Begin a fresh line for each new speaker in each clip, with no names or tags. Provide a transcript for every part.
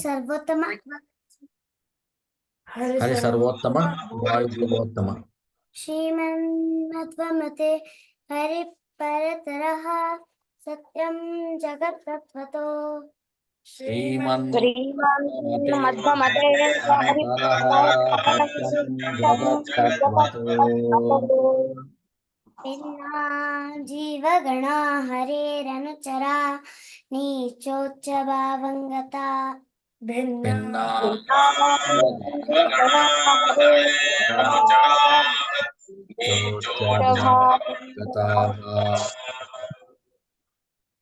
ಸರ್ವೋತ್ತಮ
ಹರಿ ಸರ್ವೋತ್ತಮ ವಾಯುದೇವೋತ್ತಮ
ಶ್ರೀಮನ್ಮಧ್ವಮತೆ ಹರಿ ಪರತರಃ ಸತ್ಯಂ ಜಗತ್ತತ್ವತೋ
ಶ್ರೀಮನ್ಮಧ್ವಮತೆ
ಭಿನ್ನಾ ಜೀವಗಣ ಹರೇರನುಚರಾ ನೀಚೋಚ್ಚ ಭಾವಂಗತಾ
ಭಿನ್ನ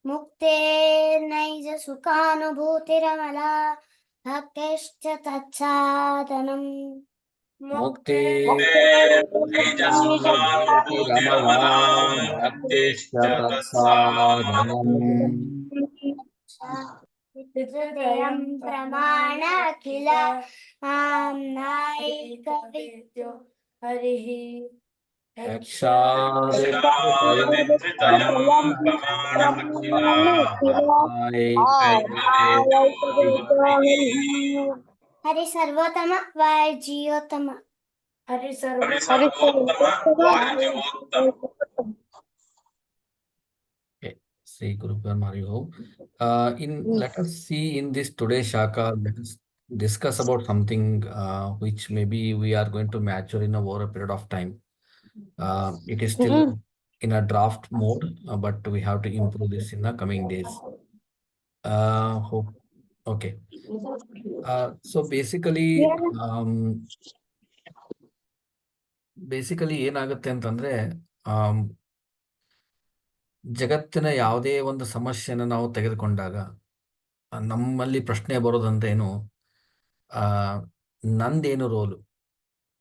ಮುಕ್ತೇ ನೈಜ ಸುಖಾನುಭೂತಿರಮಲಾ ಭಕ್ತಶ್ಚ ತತ್ಸಾಧನಂ
ಮುಕ್ತಿ
ಹೃದಯಂ ಪ್ರಮಾಣ ಅಖಿಲ ನಾಯಿಕ ವಿದ್ಯೋ ಹರಿಃ ಹರಿ ಸರ್ವೋತ್ತಮ ವಾಯುಜೀಯೋತ್ತಮ ಹರಿ
Sri Guru Mario. Let us see in this today's shaka, let us discuss about something which maybe we are going to mature in over a period of time. It is still in a draft mode, but we have to improve this in the coming days. Okay. So basically ಏನಾಗುತ್ತೆ ಅಂತಂದ್ರೆ ಜಗತ್ತಿನ ಯಾವುದೇ ಒಂದು ಸಮಸ್ಯೆನ ನಾವು ತೆಗೆದುಕೊಂಡಾಗ ನಮ್ಮಲ್ಲಿ ಪ್ರಶ್ನೆ ಬರೋದಂದ್ರೆ ಏನು, ನಂದೇನು ರೋಲು,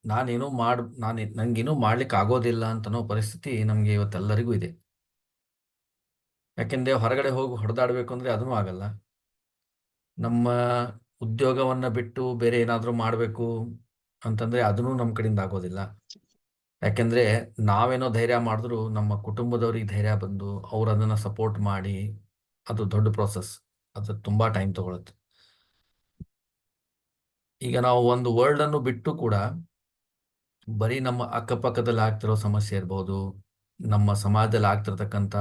ನಂಗೇನು ಮಾಡ್ಲಿಕ್ಕೆ ಆಗೋದಿಲ್ಲ ಅಂತನೋ ಪರಿಸ್ಥಿತಿ ನಮಗೆ ಇವತ್ತೆಲ್ಲರಿಗೂ ಇದೆ. ಯಾಕೆಂದ್ರೆ ಹೊರಗಡೆ ಹೋಗಿ ಹೊಡೆದಾಡಬೇಕು ಅಂದ್ರೆ ಅದೂ ಆಗಲ್ಲ. ನಮ್ಮ ಉದ್ಯೋಗವನ್ನ ಬಿಟ್ಟು ಬೇರೆ ಏನಾದರೂ ಮಾಡಬೇಕು ಅಂತಂದ್ರೆ ಅದನ್ನೂ ನಮ್ಮ ಕಡೆಯಿಂದ ಆಗೋದಿಲ್ಲ. ಯಾಕೆಂದ್ರೆ ನಾವೇನೋ ಧೈರ್ಯ ಮಾಡಿದ್ರು ನಮ್ಮ ಕುಟುಂಬದವ್ರಿಗೆ ಧೈರ್ಯ ಬಂದು ಅವ್ರು ಅದನ್ನ ಸಪೋರ್ಟ್ ಮಾಡಿ, ಅದು ದೊಡ್ಡ ಪ್ರೋಸೆಸ್, ಅದು ತುಂಬಾ ಟೈಮ್ ತಗೊಳುತ್ತೆ. ಈಗ ನಾವು ಒಂದು ವರ್ಲ್ಡ್ ಅನ್ನು ಬಿಟ್ಟು ಕೂಡ ಬರೀ ನಮ್ಮ ಅಕ್ಕಪಕ್ಕದಲ್ಲಿ ಆಗ್ತಿರೋ ಸಮಸ್ಯೆ ಇರ್ಬೋದು, ನಮ್ಮ ಸಮಾಜದಲ್ಲಿ ಆಗ್ತಿರ್ತಕ್ಕಂಥ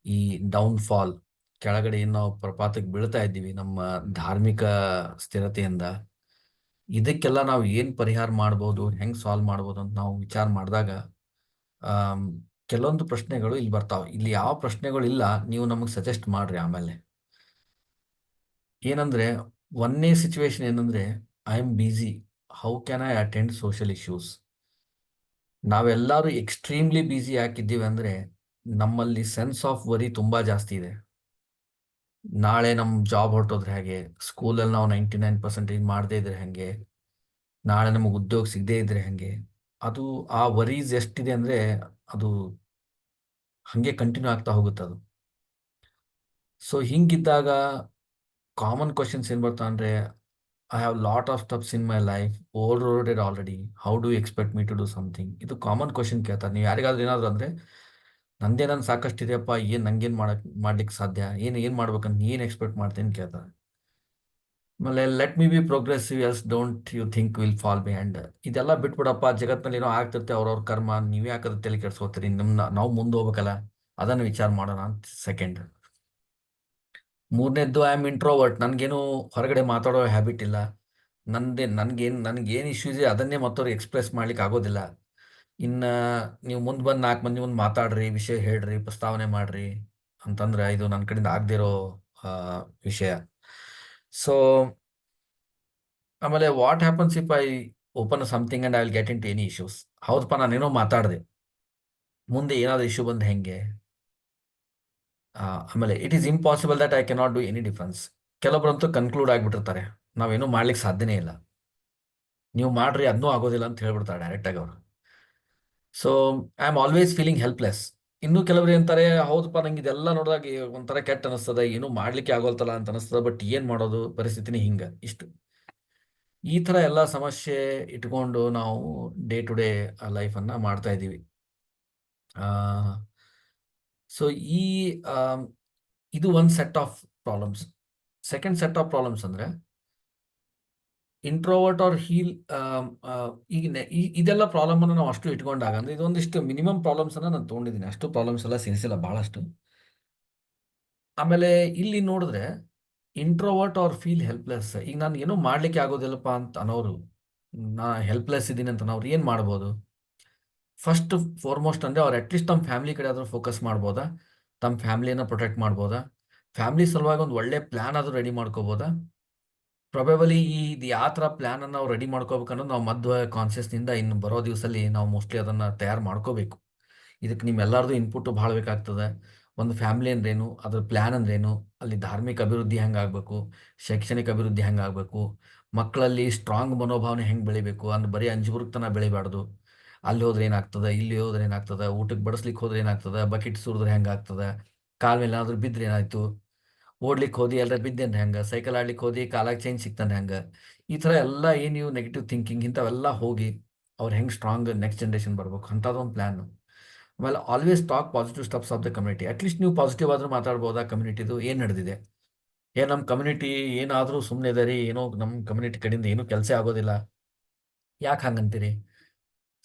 ಈ ಡೌನ್ಫಾಲ್, ಕೆಳಗಡೆ ಏನು ನಾವು ಪ್ರಪಾತಕ್ಕೆ ಬೀಳ್ತಾ ಇದ್ದೀವಿ ನಮ್ಮ ಧಾರ್ಮಿಕ ಸ್ಥಿರತೆಯಿಂದ, ಇದಕ್ಕೆಲ್ಲ ನಾವು ಏನು ಪರಿಹಾರ ಮಾಡ್ಬೋದು, ಹೆಂಗೆ ಸಾಲ್ವ್ ಮಾಡ್ಬೋದು ಅಂತ ನಾವು ವಿಚಾರ ಮಾಡಿದಾಗ ಕೆಲವೊಂದು ಪ್ರಶ್ನೆಗಳು ಇಲ್ಲಿ ಬರ್ತಾವೆ. ಇಲ್ಲಿ ಯಾವ ಪ್ರಶ್ನೆಗಳು ಇಲ್ಲ, ನೀವು ನಮಗೆ ಸಜೆಸ್ಟ್ ಮಾಡ್ರಿ. ಆಮೇಲೆ ಏನಂದ್ರೆ, ಒಂದೇ ಸಿಚುವೇಶನ್ ಏನಂದ್ರೆ, I am busy, how can I attend social issues. ನಾವೆಲ್ಲರೂ ಎಕ್ಸ್ಟ್ರೀಮ್ಲಿ ಬ್ಯುಸಿ ಯಾಕಿದ್ದೀವಿ ಅಂದ್ರೆ ನಮ್ಮಲ್ಲಿ ಸೆನ್ಸ್ ಆಫ್ ವರಿ ತುಂಬಾ ಜಾಸ್ತಿ ಇದೆ. ನಾಳೆ ನಮ್ಮ ಜಾಬ್ ಹೊರಟೋದ್ರೆ ಹೇಗೆ, ಸ್ಕೂಲಲ್ಲಿ ನಾವು 99% ಮಾಡದೇ ಇದ್ರೆ ಹೆಂಗೆ, ನಾಳೆ ನಮಗೆ ಉದ್ಯೋಗ ಸಿಗದೇ ಇದ್ರೆ ಹೆಂಗೆ, ಅದು ಆ ವರೀಸ್ ಎಷ್ಟಿದೆ ಅಂದ್ರೆ ಅದು ಹಂಗೆ ಕಂಟಿನ್ಯೂ ಆಗ್ತಾ ಹೋಗುತ್ತೆ ಅದು. ಸೊ ಹಿಂಗಿದ್ದಾಗ ಕಾಮನ್ ಕ್ವಶನ್ಸ್ ಏನು ಬರ್ತಾ ಅಂದ್ರೆ, I have lot of steps in my life, overloaded already, how do expect me to do something. ಇದು ಕಾಮನ್ ಕ್ವಶನ್ ಕೇಳ್ತಾರೆ. ನೀವು ಯಾರಿಗಾದ್ರೂ ಏನಾದ್ರು ಅಂದ್ರೆ, ನಂದೇನನ್ನು ಸಾಕಷ್ಟು ಇದೆಯಪ್ಪ, ಏನು ನಂಗೇನು ಮಾಡ್ಲಿಕ್ಕೆ ಸಾಧ್ಯ, ಏನು ಮಾಡ್ಬೇಕಂತ ಏನು ಎಕ್ಸ್ಪೆಕ್ಟ್ ಮಾಡ್ತೀನಿ ಕೇಳ್ತಾರೆ. ಆಮೇಲೆ let me be progressive yes don't you think will fall behind. ಇದೆಲ್ಲ ಬಿಟ್ಬಿಡಪ್ಪ, ಜಗತ್ತಿನಲ್ಲಿ ಏನೋ ಆಗ್ತಿರುತ್ತೆ, ಅವ್ರವ್ರ ಕರ್ಮ, ನೀವೇ ಯಾಕಂದ್ರೆ ತಲೆ ಕೆಡ್ಸ್ಕೊತೀರಿ, ನಾವು ಮುಂದೆ ಹೋಗ್ಬೇಕಲ್ಲ, ಅದನ್ನು ವಿಚಾರ ಮಾಡೋಣ ಅಂತ ಸೆಕೆಂಡ್. ಮೂರನೇದ್ದು, ಐ ಆಮ್ ಇಂಟ್ರೋವರ್ಟ್, ನನಗೇನು ಹೊರಗಡೆ ಮಾತಾಡೋ ಹ್ಯಾಬಿಟ್ ಇಲ್ಲ, ನನಗೇನು ಇಶ್ಯೂಸ್ ಇದೆ ಅದನ್ನೇ ಮತ್ತವ್ರಿಗೆ ಎಕ್ಸ್ಪ್ರೆಸ್ ಮಾಡ್ಲಿಕ್ಕೆ ಆಗೋದಿಲ್ಲ. ಇನ್ನು ನೀವು ಮುಂದೆ ಬಂದು 4 ಮಂದಿ ಮುಂದೆ ಮಾತಾಡ್ರಿ, ವಿಷಯ ಹೇಳ್ರಿ, ಪ್ರಸ್ತಾವನೆ ಮಾಡ್ರಿ ಅಂತಂದ್ರೆ ಇದು ನನ್ನ ಕಡೆಯಿಂದ ಆಗದಿರೋ ವಿಷಯ. ಸೊ ಆಮೇಲೆ what happens if I open something and I will get into any issues. ಹೌದಪ್ಪ, ನಾನೇನೋ ಮಾತಾಡಿದೆ, ಮುಂದೆ ಏನಾದ್ರು ಇಶ್ಯೂ ಬಂದು ಹೆಂಗೆ. ಆಮೇಲೆ it is impossible that I cannot do any difference. ಕೆಲವೊಬ್ಬರಂತೂ ಕನ್ಕ್ಲೂಡ್ ಆಗಿಬಿಟ್ಟಿರ್ತಾರೆ, ನಾವೇನೂ ಮಾಡ್ಲಿಕ್ಕೆ ಸಾಧ್ಯನೇ ಇಲ್ಲ, ನೀವು ಮಾಡ್ರಿ ಅದನ್ನೂ ಆಗೋದಿಲ್ಲ ಅಂತ ಹೇಳ್ಬಿಡ್ತಾರೆ ಡೈರೆಕ್ಟಾಗಿ ಅವರು. So I am always feeling helpless. ಇನ್ನೂ ಕೆಲವರು ಅಂತಾರೆ, ಹೌದಪ್ಪ ನಂಗೆ ಇದೆಲ್ಲ ನೋಡಿದಾಗ ಒಂಥರ ಕೆಟ್ಟ ಅನಿಸ್ತದ, ಏನೂ ಮಾಡ್ಲಿಕ್ಕೆ ಆಗೋಲ್ತಲ್ಲ ಅಂತ ಅನಿಸ್ತದ, ಬಟ್ ಏನು ಮಾಡೋದು, ಪರಿಸ್ಥಿತಿನೇ ಹಿಂಗೆ. ಇಷ್ಟು ಈ ಥರ ಎಲ್ಲ ಸಮಸ್ಯೆ ಇಟ್ಕೊಂಡು ನಾವು ಡೇ ಟು ಡೇ ಲೈಫನ್ನು ಮಾಡ್ತಾ ಇದ್ದೀವಿ. ಸೊ ಇದು ಒಂದು set of problems. Second set of problems ಅಂದರೆ, ಇಂಟ್ರೋವರ್ಟ್ ಆರ್ ಹೀಲ್ ಈಗ ಇದೆಲ್ಲ ಪ್ರಾಬ್ಲಮ್ ಅನ್ನು ನಾವು ಅಷ್ಟು ಇಟ್ಕೊಂಡಾಗ ಅಂದ್ರೆ ಇದೊಂದಿಷ್ಟು ಮಿನಿಮಮ್ ಪ್ರಾಬ್ಲಮ್ಸ್ ಅನ್ನ ನಾನು ತೊಗೊಂಡಿದ್ದೀನಿ. ಅಷ್ಟು ಪ್ರಾಬ್ಲಮ್ಸ್ ಎಲ್ಲ ಸೇರಿಸಿಲ್ಲ ಬಹಳಷ್ಟು. ಆಮೇಲೆ ಇಲ್ಲಿ ನೋಡಿದ್ರೆ ಇಂಟ್ರೋವರ್ಟ್ ಆರ್ ಫೀಲ್ ಹೆಲ್ಪ್ಲೆಸ್. ಈಗ ನಾನು ಏನೋ ಮಾಡ್ಲಿಕ್ಕೆ ಆಗೋದಿಲ್ಲಪ್ಪ ಅಂತ ಅನ್ನೋರು, ನಾ ಹೆಲ್ಪ್ಲೆಸ್ ಇದ್ದೀನಿ ಅಂತ ಅನ್ನೋರು ಏನು ಮಾಡ್ಬೋದು? ಫಸ್ಟ್ ಫಾರ್ಮೋಸ್ಟ್ ಅಂದರೆ ಅವ್ರು ಅಟ್ಲೀಸ್ಟ್ ತಮ್ಮ ಫ್ಯಾಮಿಲಿ ಕಡೆ ಆದರೂ ಫೋಕಸ್ ಮಾಡ್ಬೋದಾ? ತಮ್ಮ ಫ್ಯಾಮಿಲಿಯನ್ನು ಪ್ರೊಟೆಕ್ಟ್ ಮಾಡ್ಬೋದಾ? ಫ್ಯಾಮಿಲಿ ಸಲುವಾಗಿ ಒಂದು ಒಳ್ಳೆ ಪ್ಲ್ಯಾನ್ ಆದರೂ ರೆಡಿ ಮಾಡ್ಕೋಬೋದಾ? ಪ್ರೊಬೆಬಲಿ ಇದು ಯಾವ ಥರ ಪ್ಲ್ಯಾನನ್ನು ನಾವು ರೆಡಿ ಮಾಡ್ಕೋಬೇಕನ್ನೋದು ನಾವು ಮಧ್ವ ಕಾನ್ಷಿಯಸ್ನಿಂದ ಇನ್ನು ಬರೋ ದಿವಸದಲ್ಲಿ ನಾವು ಮೋಸ್ಟ್ಲಿ ಅದನ್ನು ತಯಾರು ಮಾಡ್ಕೋಬೇಕು. ಇದಕ್ಕೆ ನಿಮ್ಮೆಲ್ಲರದು ಇನ್ಪುಟ್ಟು ಭಾಳ ಬೇಕಾಗ್ತದೆ. ಒಂದು ಫ್ಯಾಮಿಲಿ ಅಂದ್ರೇನು, ಅದ್ರ ಪ್ಲ್ಯಾನ್ ಅಂದ್ರೇನು, ಅಲ್ಲಿ ಧಾರ್ಮಿಕ ಅಭಿವೃದ್ಧಿ ಹೆಂಗೆ ಆಗಬೇಕು, ಶೈಕ್ಷಣಿಕ ಅಭಿವೃದ್ಧಿ ಹೆಂಗೆ ಆಗಬೇಕು, ಮಕ್ಕಳಲ್ಲಿ ಸ್ಟ್ರಾಂಗ್ ಮನೋಭಾವನೆ ಹೆಂಗೆ ಬೆಳಿಬೇಕು, ಅಂದ್ರೆ ಬರೀ ಅಂಜುಬುರುಕ್ತನ ಬೆಳಿಬಾರ್ದು. ಅಲ್ಲಿ ಹೋದ್ರೆ ಏನಾಗ್ತದೆ, ಇಲ್ಲಿ ಹೋದ್ರೆ ಏನಾಗ್ತದೆ, ಊಟಕ್ಕೆ ಬಡಿಸ್ಲಿಕ್ಕೆ ಹೋದ್ರೆ ಏನಾಗ್ತದೆ, ಬಕೆಟ್ ಸುರಿದ್ರೆ ಹೆಂಗಾಗ್ತದೆ, ಕಾಲ ಮೇಲೆ ಏನಾದರೂ ಬಿದ್ದರೆ ಏನಾಯ್ತು, ಓಡ್ಲಿಕ್ಕೆ ಹೋದಿ ಎಲ್ಲರ ಬಿದ್ದೇನೆ ಹೆಂಗೆ, ಸೈಕಲ್ ಆಡ್ಲಿಕ್ಕೆ ಹೋದಿ ಕಾಲಾಗ ಚೇಂಜ್ ಸಿಗ್ತಾನೆ ಹೆಂಗೆ, ಈ ಥರ ಎಲ್ಲ ಏನು ನೀವು ನೆಗೆಟಿವ್ ಥಿಂಕಿಂಗ್ ಇಂಥವೆಲ್ಲ ಹೋಗಿ ಅವ್ರು ಹೆಂಗೆ ಸ್ಟ್ರಾಂಗ್ ನೆಕ್ಸ್ಟ್ ಜನ್ರೇಷನ್ ಬರ್ಬೇಕು ಅಂಥದ್ದೊಂದು ಪ್ಲ್ಯಾನು. ಆಮೇಲೆ always talk positive steps of the community. At least ನೀವು ಪಾಸಿಟಿವ್ ಆದರೂ ಮಾತಾಡ್ಬೋದಾ ಕಮ್ಯುನಿಟಿದು ಏನು ನಡೆದಿದೆ, ನಮ್ಮ ಕಮ್ಯುನಿಟಿ ಏನಾದರೂ ಸುಮ್ಮನೆ ಇದೆ ರೀ, ಏನೋ ನಮ್ಮ ಕಮ್ಯುನಿಟಿ ಕಡೆಯಿಂದ ಏನೂ ಕೆಲಸ ಆಗೋದಿಲ್ಲ, ಯಾಕೆ ಹಂಗಂತೀರಿ?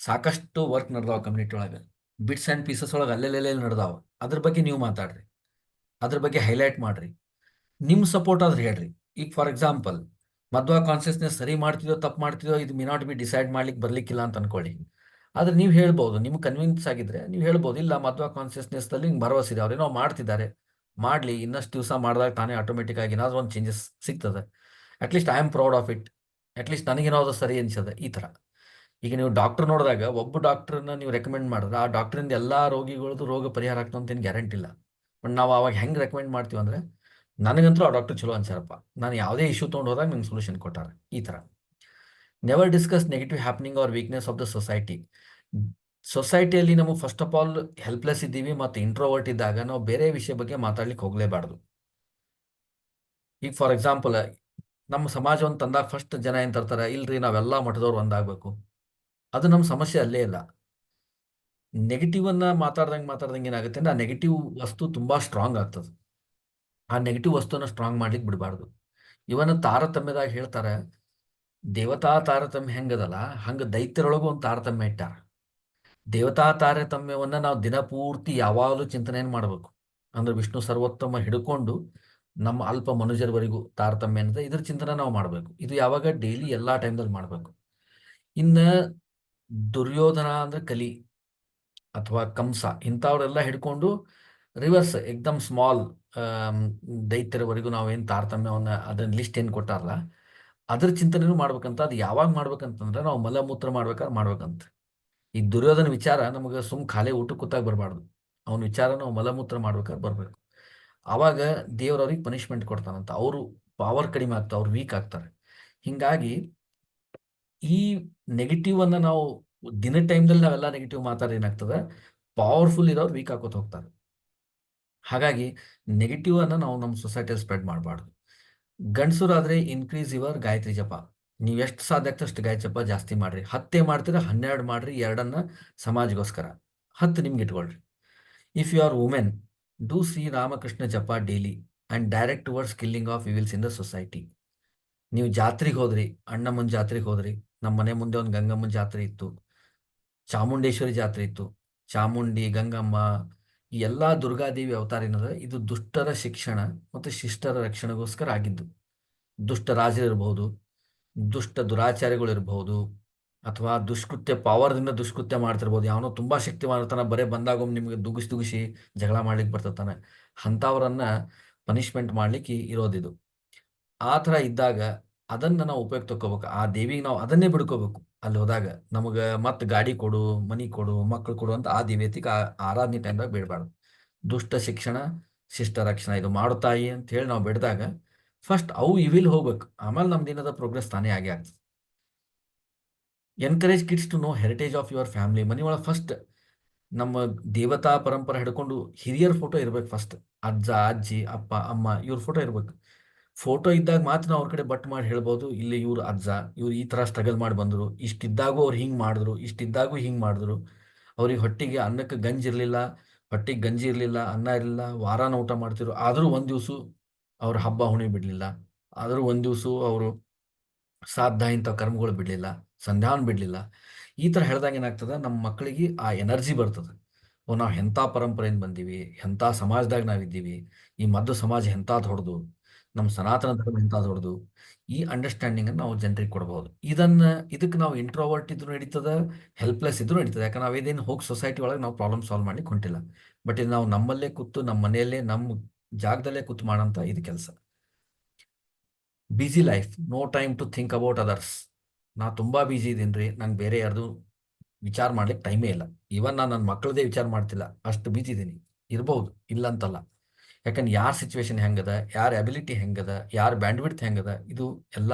ಸಾಕಷ್ಟು ವರ್ಕ್ ನಡೆದಾವ ಕಮ್ಯುನಿಟಿ ಒಳಗೆ, ಬಿಟ್ಸ್ ಆ್ಯಂಡ್ ಪೀಸಸ್ ಒಳಗೆ ಅಲ್ಲೆಲ್ಲೆಲ್ಲಿ ನಡೆದಾವ. ಅದ್ರ ಬಗ್ಗೆ ನೀವು ಮಾತಾಡ್ರಿ, ಅದ್ರ ಬಗ್ಗೆ ಹೈಲೈಟ್ ಮಾಡಿರಿ, ನಿಮ್ಮ ಸಪೋರ್ಟ್ ಆದ್ರೆ ಹೇಳ್ರಿ. ಈಗ ಫಾರ್ ಎಕ್ಸಾಂಪಲ್ ಮಧ್ವ ಕಾನ್ಷಿಯಸ್ನೆಸ್ ಸರಿ ಮಾಡ್ತಿದೋ ತಪ್ಪು ಮಾಡ್ತಿದೋ ಇದು ಮಿ ನಾಟ್ ಬಿ ಡಿಸೈಡ್ ಮಾಡ್ಲಿಕ್ಕೆ ಬರ್ಲಿಕ್ಕಿಲ್ಲ ಅಂತ ಅನ್ಕೊಳ್ಳಿ. ಆದ್ರೆ ನೀವು ಹೇಳ್ಬೋದು, ನಿಮ್ಗೆ ಕನ್ವಿನ್ಸ್ ಆಗಿದ್ರೆ ನೀವು ಹೇಳ್ಬೋದು, ಇಲ್ಲ ಮಧ್ವ ಕಾನ್ಷಿಯಸ್ನೆಸ್ದಲ್ಲಿ ಹಿಂಗೆ ಭರವಸೆ ಇದೆ, ಅವ್ರೇನೋ ಮಾಡ್ತಿದ್ದಾರೆ, ಮಾಡಲಿ, ಇನ್ನಷ್ಟು ದಿವಸ ಮಾಡಿದಾಗ ತಾನೇ ಆಟೋಮೆಟಿಕ್ ಆಗಿ ಏನಾದರೂ ಒಂದು ಚೇಂಜಸ್ ಸಿಗ್ತದೆ. At least I am proud of it, at least ನನಗೇನಾದ್ರು ಸರಿ ಅನ್ಸದೆ. ಈ ಥರ ಈಗ ನೀವು ಡಾಕ್ಟರ್ ನೋಡಿದಾಗ ಒಬ್ಬ ಡಾಕ್ಟ್ರನ್ನ ನೀವು ರೆಕಮೆಂಡ್ ಮಾಡಿದ್ರೆ ಆ ಡಾಕ್ಟ್ರಿಂದ ಎಲ್ಲ ರೋಗಿಗಳದ್ದು ರೋಗ ಪರಿಹಾರ ಆಗ್ತದೆ ಅಂತ ಏನು ಗ್ಯಾರಂಟಿ ಇಲ್ಲ. ಬಟ್ ನಾವು ಅವಾಗ ಹೆಂಗೆ ರೆಕಮೆಂಡ್ ಮಾಡ್ತೀವಿ ಅಂದರೆ, ನನಗಂತೂ ಆ ಡಾಕ್ಟರ್ ಚಲೋ ಅನ್ಸಾರಪ್ಪ, ನಾನು ಯಾವುದೇ ಇಶ್ಯೂ ತೊಗೊಂಡು ಹೋದಾಗ ನಂಗೆ ಸೊಲ್ಯೂಷನ್ ಕೊಟ್ಟಾರೆ. ಈ ಥರ never discuss negative happening or weakness of the society. ಸೊಸೈಟಿಯಲ್ಲಿ ನಾವು ಫಸ್ಟ್ ಆಫ್ ಆಲ್ ಹೆಲ್ಪ್ಲೆಸ್ ಇದ್ದೀವಿ ಮತ್ತು ಇಂಟ್ರೋವರ್ಟ್ ಇದ್ದಾಗ ನಾವು ಬೇರೆ ವಿಷಯ ಬಗ್ಗೆ ಮಾತಾಡ್ಲಿಕ್ಕೆ ಹೋಗಲೇಬಾರ್ದು. ಈಗ ಫಾರ್ ಎಕ್ಸಾಂಪಲ್ ನಮ್ಮ ಸಮಾಜವನ್ನು ತಂದಾಗ ಫಸ್ಟ್ ಜನ ಏನು ತರ್ತಾರೆ, ಇಲ್ರಿ ನಾವೆಲ್ಲ ಮಠದವ್ರು ಒಂದಾಗಬೇಕು. ಅದು ನಮ್ಮ ಸಮಸ್ಯೆ ಅಲ್ಲೇ ಇಲ್ಲ. ನೆಗೆಟಿವ್ ಅನ್ನ ಮಾತಾಡ್ದಂಗೆ ಏನಾಗುತ್ತೆ ಅಂದ್ರೆ ಆ ನೆಗೆಟಿವ್ ವಸ್ತು ತುಂಬಾ ಸ್ಟ್ರಾಂಗ್ ಆಗ್ತದೆ. ಆ ನೆಗೆಟಿವ್ ವಸ್ತುನ ಸ್ಟ್ರಾಂಗ್ ಮಾಡ್ಲಿಕ್ಕೆ ಬಿಡಬಾರ್ದು. ಇವನ ತಾರತಮ್ಯದಾಗ ಹೇಳ್ತಾರೆ, ದೇವತಾ ತಾರತಮ್ಯ ಹೆಂಗದಲ್ಲ ಹಂಗೆ ದೈತ್ಯರೊಳಗೂ ಒಂದು ತಾರತಮ್ಯ ಇಟ್ಟಾರ. ದೇವತಾ ತಾರತಮ್ಯವನ್ನ ನಾವು ದಿನಪೂರ್ತಿ ಯಾವಾಗಲೂ ಚಿಂತನೆಯನ್ನು ಮಾಡಬೇಕು. ಅಂದ್ರೆ ವಿಷ್ಣು ಸರ್ವೋತ್ತಮ ಹಿಡ್ಕೊಂಡು ನಮ್ಮ ಅಲ್ಪ ಮನುಜರವರೆಗೂ ತಾರತಮ್ಯ ಅನ್ನೋದು ಇದ್ರ ಚಿಂತನೆ ನಾವು ಮಾಡಬೇಕು. ಇದು ಯಾವಾಗ ಡೈಲಿ ಎಲ್ಲಾ ಟೈಮ್ದಲ್ಲಿ ಮಾಡಬೇಕು. ಇನ್ನು ದುರ್ಯೋಧನ ಅಂದ್ರೆ ಕಲಿ ಅಥವಾ ಕಂಸ ಇಂಥವ್ರೆಲ್ಲ ಹಿಡ್ಕೊಂಡು ರಿವರ್ಸ್ ಎಕ್ದಮ್ ಸ್ಮಾಲ್ ದೈತ್ಯರವರೆಗೂ ನಾವೇನು ತಾರತಮ್ಯವನ್ನ ಅದನ್ನ ಲಿಸ್ಟ್ ಏನು ಕೊಟ್ಟಾರಲ್ಲ ಅದ್ರ ಚಿಂತನೆನೂ ಮಾಡ್ಬೇಕಂತ. ಅದು ಯಾವಾಗ ಮಾಡ್ಬೇಕಂತಂದ್ರೆ ನಾವು ಮಲಮೂತ್ರ ಮಾಡ್ಬೇಕಾದ್ರೆ ಮಾಡ್ಬೇಕಂತ. ಈ ದುರ್ಯೋಧನ ವಿಚಾರ ನಮಗೆ ಖಾಲಿ ಊಟ ಕೂತಾಗ ಬರಬಾರ್ದು. ಅವನ ವಿಚಾರ ನಾವು ಮಲಮೂತ್ರ ಮಾಡ್ಬೇಕಾದ್ರೆ ಬರ್ಬೇಕು. ಆವಾಗ ದೇವ್ರವ್ರಿಗೆ ಪನಿಷ್ಮೆಂಟ್ ಕೊಡ್ತಾನಂತ, ಅವರು ಪವರ್ ಕಡಿಮೆ ಆಗ್ತಾರೆ, ಅವ್ರು ವೀಕ್ ಆಗ್ತಾರೆ. ಹಿಂಗಾಗಿ ಈ ನೆಗೆಟಿವ್ ಅನ್ನ ನಾವು ದಿನ ಟೈಮ್ದಲ್ಲಿ ನಾವೆಲ್ಲ ನೆಗೆಟಿವ್ ಮಾತಾಡಿ ಏನಾಗ್ತದೆ, ಪವರ್ಫುಲ್ ಇರೋರು ವೀಕ್ ಆಗೋತ ಹೋಗ್ತಾರೆ. ಹಾಗಾಗಿ ನೆಗೆಟಿವ್ ಅನ್ನ ನಾವು ನಮ್ಮ ಸೊಸೈಟಿಯಲ್ಲಿ ಸ್ಪ್ರೆಡ್ ಮಾಡಬಾರ್ದು. ಗಂಡಸರಾದ್ರೆ ಇನ್ಕ್ರೀಸ್ ಯುವರ್ ಗಾಯತ್ರಿ ಜಪ. ನೀವು ಎಷ್ಟು ಸಾಧ್ಯ ಆಗ್ತದೆ ಅಷ್ಟು ಗಾಯತ್ರಿ ಜಪ ಜಾಸ್ತಿ ಮಾಡ್ರಿ. 10 ಮಾಡ್ತೀರಾ 12 ಮಾಡ್ರಿ, 2 ಸಮಾಜಗೋಸ್ಕರ, 10 ನಿಮ್ಗೆ ಇಟ್ಕೊಳ್ರಿ. If you are women, do Shri Ramakrishna japa daily and direct towards killing of evils in the society. ನೀವು ಜಾತ್ರೆಗೆ ಹೋದ್ರಿ, ಅಣ್ಣಮ್ಮನ ಜಾತ್ರೆಗೆ ಹೋದ್ರಿ, ನಮ್ಮ ಮನೆ ಮುಂದೆ ಒಂದು ಗಂಗಮ್ಮನ ಜಾತ್ರೆ ಇತ್ತು, ಚಾಮುಂಡೇಶ್ವರಿ ಜಾತ್ರೆ ಇತ್ತು. ಚಾಮುಂಡಿ, ಗಂಗಮ್ಮ, ಈ ಎಲ್ಲ ದುರ್ಗಾದೇವಿ ಅವತಾರ ಏನದ, ಇದು ದುಷ್ಟರ ಶಿಕ್ಷಣ ಮತ್ತು ಶಿಷ್ಟರ ರಕ್ಷಣೆಗೋಸ್ಕರ ಆಗಿದ್ದು. ದುಷ್ಟ ರಾಜರಿರ್ಬಹುದು, ದುಷ್ಟ ದುರಾಚಾರಿಗಳಿರ್ಬಹುದು, ಅಥವಾ ದುಷ್ಕೃತ್ಯ ಪವರ್ದಿಂದ ದುಷ್ಕೃತ್ಯ ಮಾಡ್ತಿರ್ಬೋದು. ಯಾವನೋ ತುಂಬಾ ಶಕ್ತಿವಂತನ ಬರೇ ಬಂದಾಗೊಮ್ಮೆ ನಿಮಗೆ ದುಗಿಸಿ ಜಗಳ ಮಾಡ್ಲಿಕ್ಕೆ ಬರ್ತಿರ್ತಾನೆ. ಅಂಥವ್ರನ್ನ ಪನಿಷ್ಮೆಂಟ್ ಮಾಡ್ಲಿಕ್ಕೆ ಇರೋದಿದು. ಆ ಥರ ಇದ್ದಾಗ ಅದನ್ನ ನಾವು ಉಪಯೋಗ ತಗೋಬೇಕು. ಆ ದೇವಿಗೆ ನಾವು ಅದನ್ನೇ ಬಿಡ್ಕೋಬೇಕು. ಅಲ್ಲಿ ಹೋದಾಗ ನಮಗೆ ಮತ್ತೆ ಗಾಡಿ ಕೊಡು, ಮನಿ ಕೊಡು, ಮಕ್ಕಳು ಕೊಡು ಅಂತ ಆ ದೇವತೆಗೆ ಆರಾಧನೆ ಟೈಮ್ದಾಗ ಬೇಡಬಾರ್ದು. ದುಷ್ಟ ಶಿಕ್ಷಣ ಶಿಷ್ಟ ರಕ್ಷಣೆ ಇದು ಮಾಡುತ್ತಾಯಿ ಅಂತ ಹೇಳಿ ನಾವು ಬಿಡಿದಾಗ ಫಸ್ಟ್ ಅವು ಇವಿಲ್ ಹೋಗ್ಬೇಕು, ಆಮೇಲೆ ನಮ್ಮ ದಿನದ ಪ್ರೋಗ್ರೆಸ್ ತಾನೇ ಆಗೇ ಆಗ್ತದೆ. Encourage kids to know heritage of your family. ಮನೆ ಒಳಗೆ ಫಸ್ಟ್ ನಮ್ಮ ದೇವತಾ ಪರಂಪರೆ ಹಿಡ್ಕೊಂಡು ಹಿರಿಯರ ಫೋಟೋ ಇರ್ಬೇಕು. ಫಸ್ಟ್ ಅಜ್ಜ, ಅಜ್ಜಿ, ಅಪ್ಪ, ಅಮ್ಮ ಇವ್ರ ಫೋಟೋ ಇರ್ಬೇಕು. ಫೋಟೋ ಇದ್ದಾಗ ಮಾತ್ರ ನಾವು ಅವ್ರ ಕಡೆ ಬಟ್ ಮಾಡಿ ಹೇಳ್ಬೋದು, ಇಲ್ಲಿ ಇವ್ರು ಅಜ್ಜ, ಇವ್ರು ಈ ಥರ ಸ್ಟ್ರಗಲ್ ಮಾಡಿ ಬಂದರು, ಇಷ್ಟಿದ್ದಾಗೂ ಅವ್ರು ಹಿಂಗೆ ಮಾಡಿದ್ರು, ಇಷ್ಟಿದ್ದಾಗೂ ಹಿಂಗೆ ಮಾಡಿದ್ರು. ಅವ್ರಿಗೆ ಹೊಟ್ಟಿಗೆ ಅನ್ನಕ್ಕೆ ಗಂಜಿ ಇರಲಿಲ್ಲ, ಹೊಟ್ಟಿಗೆ ಗಂಜಿ ಇರಲಿಲ್ಲ, ಅನ್ನ ಇರಲಿಲ್ಲ, ವಾರಾನ ಊಟ ಮಾಡ್ತಿದ್ರು. ಆದರೂ ಒಂದು ದಿವಸ ಅವ್ರ ಹಬ್ಬ ಹುಣಿ ಬಿಡಲಿಲ್ಲ, ಆದರೂ ಒಂದು ದಿವಸ ಅವರು ಶ್ರಾದ್ದ ಇಂಥವು ಕರ್ಮಗಳು ಬಿಡಲಿಲ್ಲ, ಸಂಧ್ಯಾವನ ಬಿಡಲಿಲ್ಲ. ಈ ಥರ ಹೇಳಿದಾಗ ಏನಾಗ್ತದೆ, ನಮ್ಮ ಮಕ್ಕಳಿಗೆ ಆ ಎನರ್ಜಿ ಬರ್ತದೆ. ಓ, ನಾವು ಎಂಥ ಪರಂಪರೆಯಿಂದ ಬಂದೀವಿ, ಎಂಥ ಸಮಾಜದಾಗ ನಾವಿದ್ದೀವಿ, ಈ ಮಧ್ಯ ಸಮಾಜ ಎಂಥ ದೊಡ್ಡದು, ನಮ್ಮ ಸನಾತನ ಧರ್ಮ ಎಂಥ ದೊಡ್ಡದು. ಈ ಅಂಡರ್ಸ್ಟ್ಯಾಂಡಿಂಗನ್ನು ನಾವು ಜನರಿಗೆ ಕೊಡ್ಬೋದು. ಇದಕ್ಕೆ ನಾವು ಇಂಟ್ರೋವರ್ಟ್ ಇದ್ರೂ ನಡೀತದೆ, ಹೆಲ್ಪ್ಲೆಸ್ ಇದ್ರೂ ನಡೀತದೆ. ಯಾಕಂದ್ರೆ ನಾವೇದೇನು ಹೋಗಿ ಸೊಸೈಟಿ ಒಳಗೆ ನಾವು ಪ್ರಾಬ್ಲಮ್ ಸಾಲ್ವ್ ಮಾಡ್ಲಿಕ್ಕೆ ಹೊಂಟಿಲ್ಲ. ಬಟ್ ಇದು ನಾವು ನಮ್ಮಲ್ಲೇ ಕೂತು, ನಮ್ಮ ಮನೆಯಲ್ಲೇ, ನಮ್ಮ ಜಾಗದಲ್ಲೇ ಕೂತು ಮಾಡೋಂಥ ಇದು ಕೆಲಸ. Busy life, no time to think about others. ನಾ ತುಂಬ ಬ್ಯುಸಿ ಇದ್ದೀನಿ ರೀ, ನಂಗೆ ಬೇರೆ ಯಾರ್ದು ವಿಚಾರ ಮಾಡ್ಲಿಕ್ಕೆ ಟೈಮೇ ಇಲ್ಲ. ಈವನ್ ನಾನು ನನ್ನ ಮಕ್ಕಳದೇ ವಿಚಾರ ಮಾಡ್ತಿಲ್ಲ, ಅಷ್ಟು ಬ್ಯುಸಿ ಇದ್ದೀನಿ. ಇರ್ಬೋದು, ಇಲ್ಲ ಅಂತಲ್ಲ. ಯಾಕಂದ್ರೆ ಯಾರ ಸಿಚುವೇಶನ್ ಹೆಂಗದ, ಯಾರ ಅಬಿಲಿಟಿ ಹೆಂಗದ, ಯಾರ ಬ್ಯಾಂಡ್ವಿಡ್ತ್ ಹೆಂಗದ, ಇದು ಎಲ್ಲ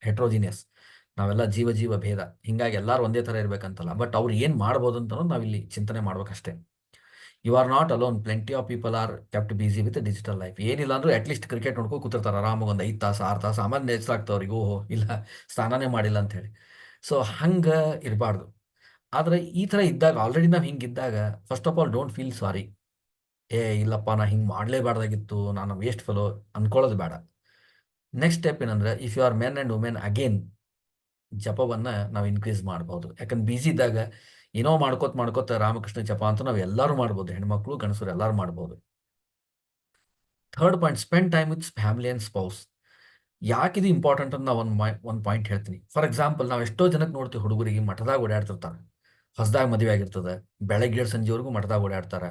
ಹೆಟ್ರೋಜಿನಿಯಸ್. ನಾವೆಲ್ಲ ಜೀವ ಭೇದ. ಹಿಂಗಾಗಿ ಎಲ್ಲರೂ ಒಂದೇ ಥರ ಇರಬೇಕಂತಲ್ಲ. ಬಟ್ ಅವ್ರು ಏನು ಮಾಡ್ಬೋದು ಅಂತ ನಾವಿಲ್ಲಿ ಚಿಂತನೆ ಮಾಡ್ಬೇಕಷ್ಟೇ. You are not alone. Plenty of people are kept busy with digital life. ಏನಿಲ್ಲ ಅಂದ್ರೂ ಅಟ್ಲೀಸ್ಟ್ ಕ್ರಿಕೆಟ್ ನೋಡ್ಕೊಂಡು ಕೂತಿರ್ತಾರೆ ಆರಾಮಾಗಿ ಒಂದು 5 ತಾಸು 6 ತಾಸು. ಆಮೇಲೆ ನೆಚ್ಚಾಗ್ತವ್ರಿಗೆ, ಓಹೋ ಇಲ್ಲ ಸ್ನಾನನೇ ಮಾಡಿಲ್ಲ ಅಂಥೇಳಿ. ಸೊ ಹಂಗೆ ಇರಬಾರ್ದು. ಆದರೆ ಈ ಥರ ಇದ್ದಾಗ, ಆಲ್ರೆಡಿ ನಾವು ಹಿಂಗಿದ್ದಾಗ, first of all don't feel sorry. ಇಲ್ಲಪ್ಪ ನಾ ಹಿಂಗೆ ಮಾಡಲೇಬಾರ್ದಾಗಿತ್ತು, ನಾನು ವೇಸ್ಟ್ ಫೆಲೋ ಅನ್ಕೊಳ್ಳೋದು ಬೇಡ. ನೆಕ್ಸ್ಟ್ ಸ್ಟೆಪ್ ಏನಂದ್ರೆ, if you are men and women, again ಜಪವನ್ನು ನಾವು ಇನ್ಕ್ರೀಸ್ ಮಾಡ್ಬೋದು. ಯಾಕಂದ್ರೆ ಬ್ಯುಸಿ ಇದ್ದಾಗ ಏನೋ ಮಾಡ್ಕೋತ ರಾಮಕೃಷ್ಣ ಜಪ ಅಂತ ನಾವು ಎಲ್ಲರೂ ಮಾಡ್ಬೋದು. ಹೆಣ್ಮಕ್ಳು ಗಂಡಸರು ಎಲ್ಲರೂ ಮಾಡ್ಬೋದು. Third point, spend time with family and spouse. ಯಾಕಿದು ಇಂಪಾರ್ಟೆಂಟ್ ಅಂತ ನಾವು ಒಂದು ಪಾಯಿಂಟ್ ಹೇಳ್ತೀನಿ. ಫಾರ್ ಎಕ್ಸಾಂಪಲ್, ನಾವು ಎಷ್ಟೋ ಜನಕ್ಕೆ ನೋಡ್ತೀವಿ, ಹುಡುಗರಿಗೆ ಮಠದಾಗ ಓಡಾಡ್ತಿರ್ತಾರೆ. ಹೊಸದಾಗಿ ಮದುವೆ ಆಗಿರ್ತದೆ, ಬೆಳಗ್ಗೆ 7 ಸಂಜೆವರೆಗೂ ಮಠದಾಗ ಓಡಾಡ್ತಾರೆ.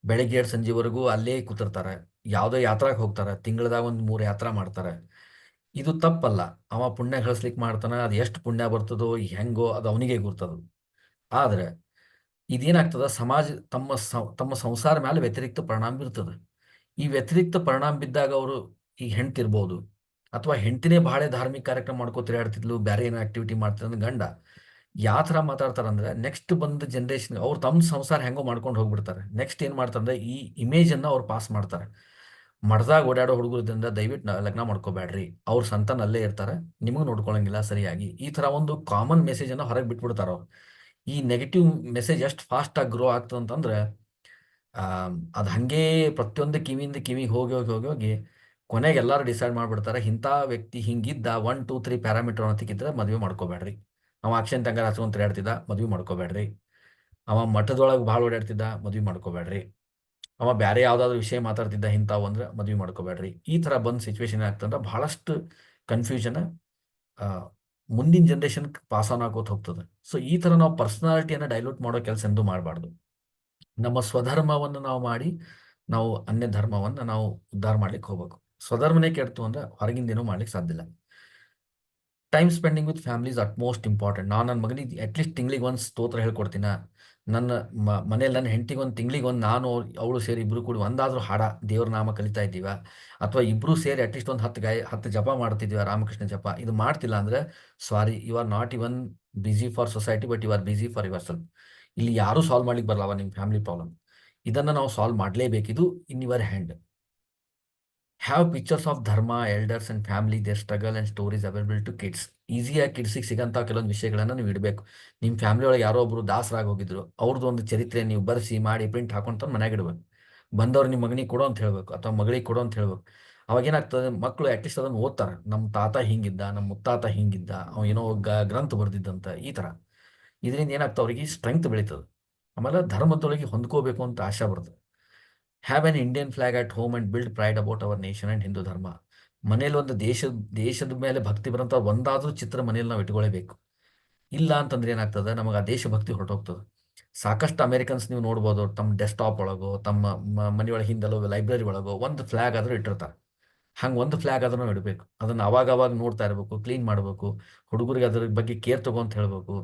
ಬೆಳಗ್ಗೆ 7 ಸಂಜೆವರೆಗೂ ಅಲ್ಲೇ ಕೂತಿರ್ತಾರೆ. ಯಾವುದೋ ಯಾತ್ರಾಗೆ ಹೋಗ್ತಾರೆ, ತಿಂಗಳದಾಗ ಒಂದು 3 ಯಾತ್ರಾ ಮಾಡ್ತಾರೆ. ಇದು ತಪ್ಪಲ್ಲ. ಅವ ಪುಣ್ಯ ಗಳಿಸ್ಲಿಕ್ಕೆ ಮಾಡ್ತಾನೆ, ಅದು ಎಷ್ಟು ಪುಣ್ಯ ಬರ್ತದೋ ಹೆಂಗೋ ಅದು ಅವನಿಗೆ ಗುರ್ತದು. ಆದರೆ ಇದೇನಾಗ್ತದ, ಸಮಾಜ ತಮ್ಮ ಸಂಸಾರ ಮೇಲೆ ವ್ಯತಿರಿಕ್ತ ಪರಿಣಾಮ ಬೀರ್ತದೆ. ಈ ವ್ಯತಿರಿಕ್ತ ಪರಿಣಾಮ ಬಿದ್ದಾಗ ಅವರು, ಈ ಹೆಂಡ್ತಿರ್ಬೋದು, ಅಥವಾ ಹೆಂಡ್ತಿನೇ ಬಹಳ ಧಾರ್ಮಿಕ ಕಾರ್ಯಕ್ರಮ ಮಾಡ್ಕೋ ತಿರುಗಾಡ್ತಿದ್ಲು, ಬೇರೆ ಏನೋ ಆಕ್ಟಿವಿಟಿ ಮಾಡ್ತಿದ್ದ ಗಂಡ ಯಾವ ಥರ ಮಾತಾಡ್ತಾರಂದ್ರೆ, ನೆಕ್ಸ್ಟ್ ಬಂದ ಜನ್ರೇಷನ್ ಅವ್ರು ತಮ್ಮ ಸಂಸಾರ ಹೆಂಗೋ ಮಾಡ್ಕೊಂಡು ಹೋಗ್ಬಿಡ್ತಾರೆ. ನೆಕ್ಸ್ಟ್ ಏನು ಮಾಡ್ತಾರೆ, ಈ ಇಮೇಜನ್ನು ಅವ್ರು ಪಾಸ್ ಮಾಡ್ತಾರೆ. ಮಠದಾಗ ಓಡಾಡೋ ಹುಡುಗರಿಂದ ದಯವಿಟ್ಟು ಲಗ್ನ ಮಾಡ್ಕೋಬೇಡ್ರಿ, ಅವ್ರ ಸಂತಾನ ಅಲ್ಲೇ ಇರ್ತಾರೆ, ನಿಮಗೆ ನೋಡ್ಕೊಳಂಗಿಲ್ಲ ಸರಿಯಾಗಿ. ಈ ಥರ ಒಂದು ಕಾಮನ್ ಮೆಸೇಜನ್ನು ಹೊರಗೆ ಬಿಟ್ಬಿಡ್ತಾರೆ ಅವ್ರು. ಈ ನೆಗೆಟಿವ್ ಮೆಸೇಜ್ ಎಷ್ಟು ಫಾಸ್ಟಾಗಿ ಗ್ರೋ ಆಗ್ತದೆ ಅಂತಂದ್ರೆ, ಅದು ಹಾಗೇ ಪ್ರತಿಯೊಂದು ಕಿವಿಯಿಂದ ಕಿವಿಗೆ ಹೋಗಿ ಹೋಗಿ ಹೋಗಿ ಹೋಗಿ ಕೊನೆಗೆ ಎಲ್ಲರೂ ಡಿಸೈಡ್ ಮಾಡಿಬಿಡ್ತಾರೆ, ಇಂಥ ವ್ಯಕ್ತಿ ಹಿಂಗಿದ್ದ 1 2 3 ಪ್ಯಾರಾಮೀಟರ್ ಅಂತಿಕ್ಕಿದ್ರೆ ಮದುವೆ ಮಾಡ್ಕೋಬೇಡ್ರಿ. ಅವ ಅಕ್ಷನ್ ತಂಗಾರ ಹಚ್ಕೊಂತ ತಿರುಗಾಡ್ತಿದ್ದ, ಮದುವೆ ಮಾಡ್ಕೋಬೇಡ್ರಿ. ಅವ ಮಠದೊಳಗೆ ಭಾಳ ಓಡಾಡ್ತಿದ್ದ, ಮದುವೆ ಮಾಡ್ಕೋಬೇಡ್ರಿ. ಅವ ಬೇರೆ ಯಾವುದಾದ್ರೂ ವಿಷಯ ಮಾತಾಡ್ತಿದ್ದ ಇಂಥವು ಅಂದ್ರೆ ಮದುವೆ ಮಾಡ್ಕೋಬೇಡ್ರಿ. ಈ ಥರ ಬಂದು ಸಿಚುವೇಶನ್ ಏನಾಗ್ತಂದ್ರೆ, ಬಹಳಷ್ಟು ಕನ್ಫ್ಯೂಷನ್ ಮುಂದಿನ ಜನ್ರೇಷನ್ ಪಾಸ್ ಆನ್ ಆಗೋತ್ ಹೋಗ್ತದೆ. ಸೊ ಈ ಥರ ನಾವು ಪರ್ಸನಾಲಿಟಿಯನ್ನು ಡೈಲ್ಯೂಟ್ ಮಾಡೋ ಕೆಲಸ ಎಂದೂ ಮಾಡಬಾರ್ದು. ನಮ್ಮ ಸ್ವಧರ್ಮವನ್ನು ನಾವು ಮಾಡಿ, ನಾವು ಅನ್ಯ ಧರ್ಮವನ್ನು ನಾವು ಉದ್ಧಾರ ಮಾಡ್ಲಿಕ್ಕೆ ಹೋಗ್ಬೇಕು. ಸ್ವಧರ್ಮನೇ ಕೆಡ್ತು ಅಂದ್ರೆ ಹೊರಗಿಂದೇನೂ ಮಾಡ್ಲಿಕ್ಕೆ ಸಾಧ್ಯ ಇಲ್ಲ. Time spending with family is at most important. ನಾನು ನನ್ನ ಮಗನಿಗೆ ಅಟ್ಲೀಸ್ಟ್ ತಿಂಗಳಿಗೆ ಒಂದು ಸ್ತೋತ್ರ ಹೇಳ್ಕೊಡ್ತೀನಿ. ನನ್ನ ಮನೇಲಿ ನನ್ನ ಹೆಂಡತಿಗೆ ಒಂದು ತಿಂಗಳಿಗೆ ಒಂದು, ನಾನು ಅವಳು ಸೇರಿ ಇಬ್ಬರು ಕೂಡಿ ಒಂದಾದರೂ ಹಾಡ ದೇವ್ರ ನಾಮ ಕಲಿತಾ ಇದ್ದೀವ, ಅಥವಾ ಇಬ್ಬರು ಸೇರಿ ಅಟ್ಲೀಸ್ಟ್ ಒಂದು 10 ಜಪ ಮಾಡ್ತಿದ್ದೀವ, ರಾಮಕೃಷ್ಣ ಜಪ. ಇದು ಮಾಡ್ತಿಲ್ಲ ಅಂದರೆ sorry, you are not even busy for society, but you are busy for yourself. ಇಲ್ಲಿ ಯಾರೂ ಸಾಲ್ವ್ ಮಾಡ್ಲಿಕ್ಕೆ ಬರಲ್ಲವ ನಿಮ್ಮ ಫ್ಯಾಮಿಲಿ ಪ್ರಾಬ್ಲಮ್. ಇದನ್ನು ನಾವು ಸಾಲ್ವ್ ಮಾಡಲೇಬೇಕು. ಇದು in your hand. Have pictures of dharma, elders and family, their struggle and stories available to kids. ಈಸಿಯಾಗಿ ಕಿಡ್ಸಿಗೆ ಸಿಗೋಂಥ ಕೆಲವೊಂದು ವಿಷಯಗಳನ್ನು ನೀವು ಇಡಬೇಕು. ನಿಮ್ಮ ಫ್ಯಾಮಿಲಿ ಒಳಗೆ ಯಾರೋ ಒಬ್ಬರು ದಾಸರಾಗಿ ಹೋಗಿದ್ರು, ಅವ್ರದ್ದು ಒಂದು ಚರಿತ್ರೆ ನೀವು ಬರೆಸಿ ಮಾಡಿ ಪ್ರಿಂಟ್ ಹಾಕೊಂತ ಮನೆಯಾಗ ಇಡಬೇಕು. ಬಂದವ್ರು ನಿಮ್ಮ ಮಗನಿಗೆ ಕೊಡೋ ಅಂತ ಹೇಳ್ಬೇಕು, ಅಥವಾ ಮಗಳಿಗೆ ಕೊಡೋ ಅಂತ ಹೇಳ್ಬೇಕು. ಅವಾಗೇನಾಗ್ತದೆ, ಮಕ್ಕಳು ಅಟ್ಲೀಸ್ಟ್ ಅದನ್ನು ಓದ್ತಾರೆ. ನಮ್ಮ ತಾತ ಹಿಂಗಿದ್ದ, ನಮ್ಮ ಮುತ್ತಾತ ಹಿಂಗಿದ್ದ, ಅವ ಏನೋ ಗ್ರಂಥ ಬರೆದಿದ್ದಂತ. ಈ ಥರ ಇದರಿಂದ ಏನಾಗ್ತದೆ, ಅವ್ರಿಗೆ ಸ್ಟ್ರೆಂತ್ ಬೆಳೀತದೆ. ಆಮೇಲೆ ಧರ್ಮದೊಳಗೆ ಹೊಂದ್ಕೋಬೇಕು ಅಂತ ಆಶೆ ಬರ್ತದೆ. Have an Indian flag at home and build pride about our nation and Hindu ಧರ್ಮ. ಮನೇಲಿ ಒಂದು ದೇಶದ ಮೇಲೆ ಭಕ್ತಿ ಬರೋಂಥ ಒಂದಾದರೂ ಚಿತ್ರ ಮನೇಲಿ ನಾವು ಇಟ್ಕೊಳ್ಳೇಬೇಕು. ಇಲ್ಲ ಅಂತಂದ್ರೆ ಏನಾಗ್ತದೆ, ನಮಗೆ ಆ ದೇಶಭಕ್ತಿ ಹೊರಟೋಗ್ತದೆ. ಸಾಕಷ್ಟು ಅಮೇರಿಕನ್ಸ್ ನೀವು ನೋಡ್ಬೋದು, ತಮ್ಮ ಡೆಸ್ಕ್ಟಾಪ್ ಒಳಗೋ, ತಮ್ಮ ಮನೆಯೊಳಗೆ ಹಿಂದೆಲ್ಲೋ ಲೈಬ್ರರಿ ಒಳಗೋ ಒಂದು ಫ್ಲಾಗ್ ಆದರೂ ಇಟ್ಟಿರ್ತಾರೆ. ಹಂಗೆ ಒಂದು ಫ್ಲಾಗ್ ಆದ್ರೂ ನಾವು ಇಡಬೇಕು. ಅದನ್ನು ಅವಾಗ ನೋಡ್ತಾ ಇರಬೇಕು, ಕ್ಲೀನ್ ಮಾಡಬೇಕು, ಹುಡುಗರಿಗೆ ಅದ್ರ ಬಗ್ಗೆ ಕೇರ್ ತಗೊಂತ ಹೇಳಬೇಕು.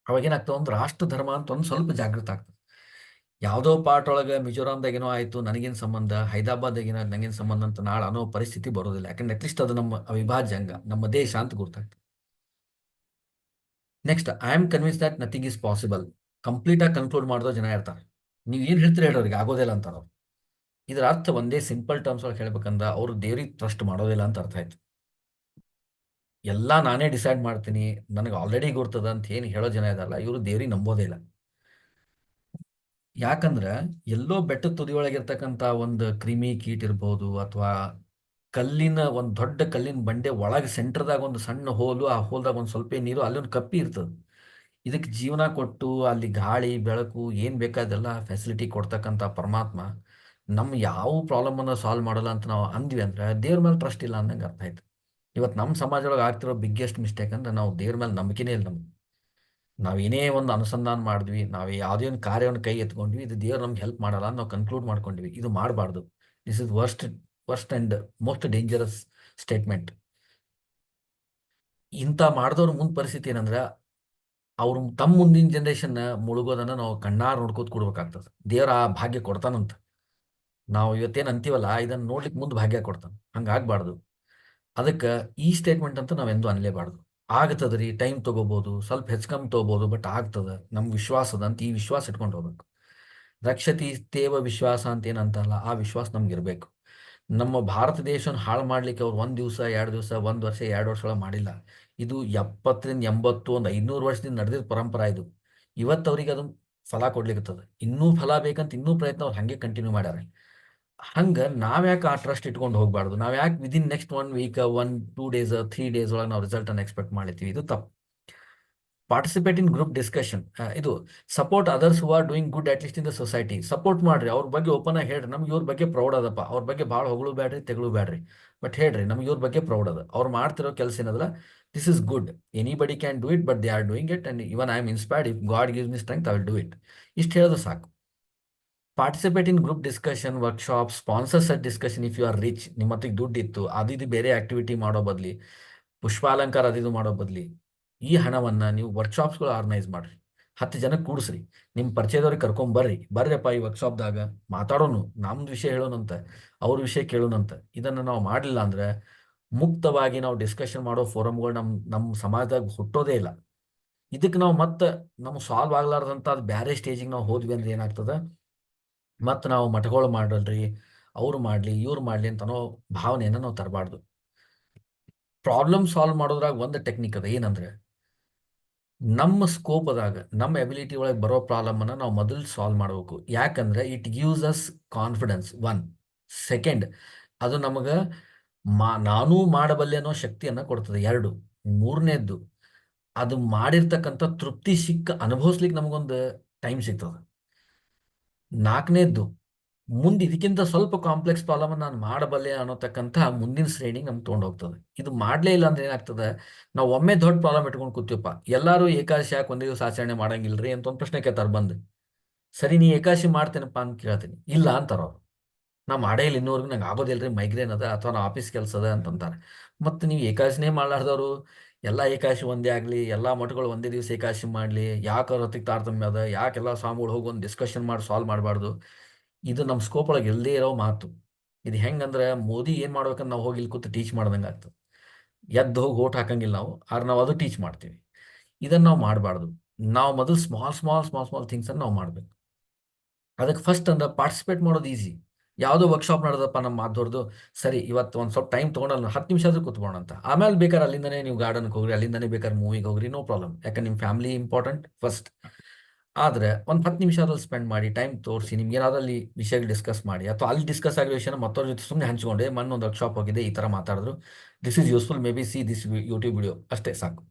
ಅವಾಗೇನಾಗ್ತದೆ, ಒಂದು ರಾಷ್ಟ್ರ ಧರ್ಮ ಅಂತ ಒಂದು ಸ್ವಲ್ಪ ಜಾಗೃತ ಆಗ್ತದೆ. ಯಾವುದೋ ಪಾರ್ಟ್ ಒಳಗೆ ಮಿಜೋರಾಮ್ದಾಗ ಏನೋ ಆಯಿತು, ನನಗೇನು ಸಂಬಂಧ, ಹೈದರಾಬಾದ್ದಾಗ ಏನೋ ನನಗೇನು ಸಂಬಂಧ ಅಂತ ನಾಳೆ ಅನ್ನೋ ಪರಿಸ್ಥಿತಿ ಬರೋದಿಲ್ಲ. ಯಾಕಂದ್ರೆ ಅಟ್ಲೀಸ್ಟ್ ಅದು ನಮ್ಮ ಅವಿಭಾಜ್ಯ ಅಂಗ, ನಮ್ಮ ದೇಶ ಅಂತ ಗೊತ್ತಾಗ್ತದೆ. Next, I am convince that nothing is possible. ಕಂಪ್ಲೀಟಾಗಿ ಕನ್ಕ್ಲೂಡ್ ಮಾಡಿದೋ ಜನ ಇರ್ತಾರೆ. ನೀವು ಏನು ಹೇಳ್ತೀರಿ ಹೇಳೋರಿಗೆ ಆಗೋದಿಲ್ಲ ಅಂತಾರೆ ಅವ್ರು. ಇದರ ಅರ್ಥ ಒಂದೇ ಸಿಂಪಲ್ ಟರ್ಮ್ಸ್ ಒಳಗೆ ಹೇಳ್ಬೇಕಂದ್ರೆ, ಅವರು ದೇವ್ರಿಗೆ ಟ್ರಸ್ಟ್ ಮಾಡೋದಿಲ್ಲ ಅಂತ ಅರ್ಥ ಆಯ್ತು. ಎಲ್ಲ ನಾನೇ ಡಿಸೈಡ್ ಮಾಡ್ತೀನಿ, ನನಗೆ ಆಲ್ರೆಡಿ ಗೊತ್ತದ ಅಂತ ಏನು ಹೇಳೋ ಜನ ಇದಾರಲ್ಲ, ಇವರು ದೇವ್ರಿಗೆ ನಂಬೋದೇ ಇಲ್ಲ. ಯಾಕಂದ್ರೆ ಎಲ್ಲೋ ಬೆಟ್ಟದ ತುದಿಯೊಳಗಿರ್ತಕ್ಕಂಥ ಒಂದು ಕ್ರಿಮಿ ಕೀಟ್ ಇರ್ಬೋದು, ಅಥವಾ ಕಲ್ಲಿನ ಒಂದು ದೊಡ್ಡ ಕಲ್ಲಿನ ಬಂಡೆ ಒಳಗೆ ಸೆಂಟರ್ದಾಗ ಒಂದು ಸಣ್ಣ ಹೋಲು, ಆ ಹೋಲ್ದಾಗ ಒಂದು ಸ್ವಲ್ಪ ನೀರು, ಅಲ್ಲಿ ಒಂದು ಕಪ್ಪಿ ಇರ್ತದೆ. ಇದಕ್ಕೆ ಜೀವನ ಕೊಟ್ಟು ಅಲ್ಲಿ ಗಾಳಿ ಬೆಳಕು ಏನು ಬೇಕಾದೆಲ್ಲ ಫೆಸಿಲಿಟಿ ಕೊಡ್ತಕ್ಕಂಥ ಪರಮಾತ್ಮ ನಮ್ಮ ಯಾವ ಪ್ರಾಬ್ಲಮನ್ನು ಸಾಲ್ವ್ ಮಾಡಲ್ಲ ಅಂತ ನಾವು ಅಂದ್ವಿ ಅಂದ್ರೆ ದೇವ್ರ ಮೇಲೆ ಟ್ರಸ್ಟ್ ಇಲ್ಲ ಅಂದಂಗೆ ಅರ್ಥ ಆಯ್ತು. ಇವತ್ತು ನಮ್ಮ ಸಮಾಜದೊಳಗೆ ಆಗ್ತಿರೋ ಬಿಗ್ಗೆಸ್ಟ್ ಮಿಸ್ಟೇಕ್ ಅಂದ್ರೆ ನಾವು ದೇವ್ರ ಮೇಲೆ ನಂಬಿಕೆನೇ ಇಲ್ಲ ನಮ್ಗೆ. ನಾವೇನೇ ಒಂದು ಅನುಸಂಧಾನ ಮಾಡಿದ್ವಿ, ನಾವು ಯಾವುದೇ ಒಂದು ಕಾರ್ಯವನ್ನು ಕೈ ಎತ್ಕೊಂಡ್ವಿ, ಇದು ದೇವ್ರು ನಮ್ಗೆ ಹೆಲ್ಪ್ ಮಾಡಲ್ಲ ಅಂತ ನಾವು ಕನ್ಕ್ಲೂಡ್ ಮಾಡ್ಕೊಂಡ್ವಿ. ಇದು ಮಾಡಬಾರ್ದು. This is worst and most dangerous statement. ಇಂಥ ಮಾಡಿದವ್ರ ಮುಂದೆ ಪರಿಸ್ಥಿತಿ ಏನಂದ್ರೆ ಅವ್ರು ತಮ್ಮ ಮುಂದಿನ ಜನ್ರೇಷನ್ ಮುಳುಗೋದನ್ನು ನಾವು ಕಣ್ಣಾರು ನೋಡ್ಕೋತ ಕೊಡ್ಬೇಕಾಗ್ತದೆ. ದೇವ್ರ ಆ ಭಾಗ್ಯ ಕೊಡ್ತಾನಂತ. ನಾವು ಇವತ್ತೇನು ಅಂತೀವಲ್ಲ, ಇದನ್ನು ನೋಡ್ಲಿಕ್ಕೆ ಮುಂದೆ ಭಾಗ್ಯ ಕೊಡ್ತಾನೆ. ಹಂಗಾಗಬಾರ್ದು. ಅದಕ್ಕೆ ಈ ಸ್ಟೇಟ್ಮೆಂಟ್ ಅಂತ ನಾವೆಂದೂ ಅನ್ಲೇಬಾರ್ದು. ಆಗ್ತದೆ ರೀ, ಟೈಮ್ ತೊಗೋಬೋದು, ಸ್ವಲ್ಪ ಹೆಚ್ಕಮ್ಮಿ ತೊಗೋಬೋದು, ಬಟ್ ಆಗ್ತದೆ, ನಮ್ಗೆ ವಿಶ್ವಾಸದ ಅಂತ ಈ ವಿಶ್ವಾಸ ಇಟ್ಕೊಂಡು ಹೋಗ್ಬೇಕು. ರಕ್ಷತಿ ತೇವ ವಿಶ್ವಾಸ ಅಂತ ಏನಂತಲ್ಲ, ಆ ವಿಶ್ವಾಸ ನಮ್ಗೆ ಇರಬೇಕು. ನಮ್ಮ ಭಾರತ ದೇಶನ ಹಾಳು ಮಾಡ್ಲಿಕ್ಕೆ ಅವ್ರು 1 ದಿವಸ 2 ದಿವಸ 1 ವರ್ಷ 2 ವರ್ಷ ಮಾಡಿಲ್ಲ. ಇದು 70ರಿಂದ 80 ಒಂದು 500 ವರ್ಷದಿಂದ ನಡೆದಿದ್ದ ಪರಂಪರೆ ಇದು. ಇವತ್ತು ಅವ್ರಿಗೆ ಅದು ಫಲ ಕೊಡ್ಲಿಕ್ಕತ್ತದ. ಇನ್ನೂ ಫಲ ಬೇಕಂತ ಇನ್ನೂ ಪ್ರಯತ್ನ ಅವ್ರು ಹಾಗೆ ಕಂಟಿನ್ಯೂ ಮಾಡ್ಯಾರ. ಹಂಗೆ ನಾವ್ಯಾಕೆ ಆ ಟ್ರಸ್ಟ್ ಇಟ್ಕೊಂಡು ಹೋಗ್ಬಾರ್ದು? ನಾವ್ಯಾಕೆ within next 1 week 1-2 days 3 days ಒಳಗೆ ನಾವು ರಿಸಲ್ಟನ್ನು ಎಕ್ಸ್ಪೆಕ್ಟ್ ಮಾಡ್ತೀವಿ? ಇದು ತಪ್ಪು. Participate in group discussion. ಇದು support others who are doing good at least in the society. Support ಮಾಡ್ರಿ, ಅವ್ರ ಬಗ್ಗೆ ಓಪನ್ ಆಗಿ ಹೇಳ್ರಿ, ನಮ್ಗೆ ಇವ್ರ ಬಗ್ಗೆ ಪ್ರೌಡ್ ಅದಪ್ಪ, ಅವ್ರ ಬಗ್ಗೆ ಭಾಳ ಹೊಗಳು ಬೇಡ್ರಿ, ತೆಗಳು ಬೇಡ್ರಿ, ಬಟ್ ಹೇಳ್ರಿ ನಮ್ಗೆ ಇವ್ರ ಬಗ್ಗೆ ಪ್ರೌಡ್ ಅದ, ಅವ್ರು ಮಾಡ್ತಿರೋ ಕೆಲಸ ಏನದಲ್ಲ, this is good, anybody can do it, but they are doing it and even I am inspired. If God gives me strength I will do it. ಇಷ್ಟು ಹೇಳೋದು ಸಾಕು. Participate in group discussion, workshop, sponsor set discussion if you are rich. ನಿಮ್ಮ ಹತ್ತಿಗೆ ದುಡ್ಡು ಇತ್ತು, ಅದು ಇದು ಬೇರೆ ಆಕ್ಟಿವಿಟಿ ಮಾಡೋ ಬದಲಿ, ಪುಷ್ಪಾಲಂಕಾರ ಅದು ಇದು ಮಾಡೋ ಬದಲಿ, ಈ ಹಣವನ್ನು ನೀವು ವರ್ಕ್ಶಾಪ್ಸ್ಗಳು ಆರ್ಗನೈಸ್ ಮಾಡಿರಿ. 10 ಜನಕ್ಕೆ ಕೂಡಿಸ್ರಿ, ನಿಮ್ಮ ಪರಿಚಯದವ್ರಿಗೆ ಬರ್ರಿಯಪ್ಪ ಈ ವರ್ಕ್ಶಾಪ್ದಾಗ ಮಾತಾಡೋನು, ನಮ್ದು ವಿಷಯ ಹೇಳೋಣಂತ, ಅವ್ರ ವಿಷಯ ಕೇಳೋಣಂತ. ಇದನ್ನು ನಾವು ಮಾಡಲಿಲ್ಲ ಅಂದ್ರೆ ಮುಕ್ತವಾಗಿ ನಾವು ಡಿಸ್ಕಷನ್ ಮಾಡೋ ಫೋರಮ್ಗಳು ನಮ್ಮ ಸಮಾಜದಾಗ ಹುಟ್ಟೋದೇ ಇಲ್ಲ. ಇದಕ್ಕೆ ನಾವು ಮತ್ತೆ ನಮ್ಗೆ ಸಾಲ್ವ್ ಆಗ್ಲಾರ್ದಂಥ ಅದು ಬೇರೆ ಸ್ಟೇಜಿಗೆ ನಾವು ಹೋದ್ವಿ ಅಂದ್ರೆ ಏನಾಗ್ತದೆ, ಮತ್ತು ನಾವು ಮಠಗಳು ಮಾಡಲ್ರಿ, ಅವ್ರು ಮಾಡಲಿ ಇವ್ರು ಮಾಡಲಿ ಅಂತ ಅನ್ನೋ ಭಾವನೆಯನ್ನು ನಾವು ತರಬಾರ್ದು. ಪ್ರಾಬ್ಲಮ್ ಸಾಲ್ವ್ ಮಾಡೋದ್ರಾಗ ಒಂದು ಟೆಕ್ನಿಕ್ ಅದ. ಏನಂದ್ರೆ ನಮ್ಮ ಸ್ಕೋಪದಾಗ ನಮ್ಮ ಎಬಿಲಿಟಿ ಒಳಗೆ ಬರೋ ಪ್ರಾಬ್ಲಮನ್ನು ನಾವು ಮೊದಲು ಸಾಲ್ವ್ ಮಾಡಬೇಕು. ಯಾಕಂದ್ರೆ it gives us confidence 1. Second, ಅದು ನಮಗೆ ನಾನೂ ಮಾಡಬಲ್ಲೆ ಅನ್ನೋ ಶಕ್ತಿಯನ್ನು ಕೊಡ್ತದೆ 2. ಮೂರನೇದ್ದು, ಅದು ಮಾಡಿರ್ತಕ್ಕಂಥ ತೃಪ್ತಿ ಅನುಭವಿಸ್ಲಿಕ್ಕೆ ನಮಗೊಂದು ಟೈಮ್ ಸಿಗ್ತದೆ. 4ನೇದ್ದು, ಮುಂದೆ ಇದಕ್ಕಿಂತ ಸ್ವಲ್ಪ ಕಾಂಪ್ಲೆಕ್ಸ್ ಪ್ರಾಬ್ಲಮ್ ನಾನು ಮಾಡಬಲ್ಲೆ ಅನ್ನೋತಕ್ಕಂಥ ಮುಂದಿನ ಶ್ರೇಣಿಗೆ ನಮ್ಗೆ ತೊಗೊಂಡು ಹೋಗ್ತದೆ. ಇದು ಮಾಡಲೇ ಇಲ್ಲ ಅಂದ್ರೆ ಏನಾಗ್ತದೆ, ನಾವು ಒಮ್ಮೆ ದೊಡ್ಡ ಪ್ರಾಬ್ಲಮ್ ಇಟ್ಕೊಂಡು ಕೂತೀವಪ್ಪ, ಎಲ್ಲರೂ ಏಕಾದಶಿ ಯಾಕೆ ಒಂದೇ ದಿವಸ ಆಚರಣೆ ಮಾಡಂಗಿಲ್ರಿ ಅಂತ ಒಂದು ಪ್ರಶ್ನೆ ಕೇಳ್ತಾರೆ ಬಂದು. ಸರಿ, ನೀ ಏಕಾದಶಿ ಮಾಡ್ತೇನಪ್ಪ ಅಂತ ಕೇಳ್ತೀನಿ, ಇಲ್ಲ ಅಂತಾರ ಅವ್ರು. ನಾ ಮಾಡೇ ಇಲ್ಲ ಇನ್ನೂವರೆಗೂ, ನಂಗೆ ಆಗೋದಿಲ್ಲರಿ, ಮೈಗ್ರೇನ್ ಅದ ಅಥವಾ ನಾ ಆಫೀಸ್ ಕೆಲಸ ಅದ ಅಂತಂತಾರೆ. ಮತ್ತು ನೀವು ಏಕಾದಶಿನೇ ಮಾಡಲಾರ್ದವರು ಎಲ್ಲ ಏಕಾದಶಿ ಒಂದೇ ಆಗಲಿ, ಎಲ್ಲ ಮಠಗಳು ಒಂದೇ ದಿವಸ ಏಕಾದಶಿ ಮಾಡಲಿ, ಯಾಕೆ ಅವ್ರ ಹೊತ್ತಿಗೆ ತಾರತಮ್ಯ ಅದ, ಯಾಕೆಲ್ಲ ಸ್ವಾಮಿಗಳು ಹೋಗಿ ಒಂದು ಡಿಸ್ಕಷನ್ ಮಾಡಿ ಸಾಲ್ವ್ ಮಾಡಬಾರ್ದು? ಇದು ನಮ್ಮ ಸ್ಕೋಪ್ ಒಳಗೆ ಎಲ್ಲದೇ ಇರೋ ಮಾತು. ಇದು ಹೆಂಗಂದ್ರೆ ಮೋದಿ ಏನು ಮಾಡ್ಬೇಕಂತ ನಾವು ಹೋಗಿ ಇಲ್ಲಿ ಕೂತು ಟೀಚ್ ಮಾಡ್ದಂಗೆ ಆಗ್ತದೆ. ಎದ್ದು ಹೋಗಿ ಓಟ್ ಹಾಕಂಗಿಲ್ಲ ನಾವು, ಆದ್ರೆ ನಾವು ಅದು ಟೀಚ್ ಮಾಡ್ತೀವಿ. ಇದನ್ನು ನಾವು ಮಾಡಬಾರ್ದು. ನಾವು ಮೊದಲು ಸ್ಮಾಲ್ ಥಿಂಗ್ಸನ್ನು ನಾವು ಮಾಡಬೇಕು. ಅದಕ್ಕೆ ಫಸ್ಟ್ ಅಂದ್ರೆ ಪಾರ್ಟಿಸಿಪೇಟ್ ಮಾಡೋದು ಈಸಿ. ಯಾವುದೋ ವರ್ಕ್ಶಾಪ್ ನಡೆದಪ್ಪ ನಮ್ಮ ಮಾಧವ್ರದ್ದು, ಸರಿ ಇವತ್ತು ಒಂದು ಸ್ವಲ್ಪ ಟೈಮ್ ತೊಗೊಂಡಲ್ಲ 10 ನಿಮಿಷ ಆದರೂ ಕೂತ್ಬೋಣ ಅಂತ. ಆಮೇಲೆ ಬೇಕಾದ್ರೆ ಅಲ್ಲಿಂದನೇ ನೀವು ಗಾರ್ಡನ್ಗೆ ಹೋಗ್ರಿ, ಅಲ್ಲಿಂದನೇ ಬೇಕಾದ್ರೆ ಮೂವಿಗೆ ಹೋಗ್ರಿ, ನೋ ಪ್ರಾಬ್ಲಮ್. ಯಾಕಂದ್ರೆ ನಿಮ್ಮ ಫ್ಯಾಮಿಲಿ ಇಂಪಾರ್ಟೆಂಟ್ ಫಸ್ಟ್. ಆದರೆ ಒಂದು 10 ನಿಮಿಷ ಅದ್ರಲ್ಲಿ ಸ್ಪೆಂಡ್ ಮಾಡಿ, ಟೈಮ್ ತೋರಿಸಿ, ನಿಮ್ಗೆ ಏನಾದರೂ ಅಲ್ಲಿ ವಿಷಯಗಳು ಡಿಸ್ಕಸ್ ಮಾಡಿ, ಅಥವಾ ಅಲ್ಲಿ ಡಿಸ್ಕಸ್ ಆಗಿರೋ ವಿಷಯನ ಮತ್ತವ್ರ ಜೊತೆ ಸುಮ್ಮನೆ ಹಂಚ್ಕೊಂಡೆ, ಮೊನ್ನೆ ಒಂದು ವರ್ಕ್ಶಾಪ್ ಹೋಗಿದೆ, ಈ ಥರ ಮಾತಾಡಿದ್ರು, this is useful, may be see this YouTube video, ಅಷ್ಟೇ ಸಾಕು.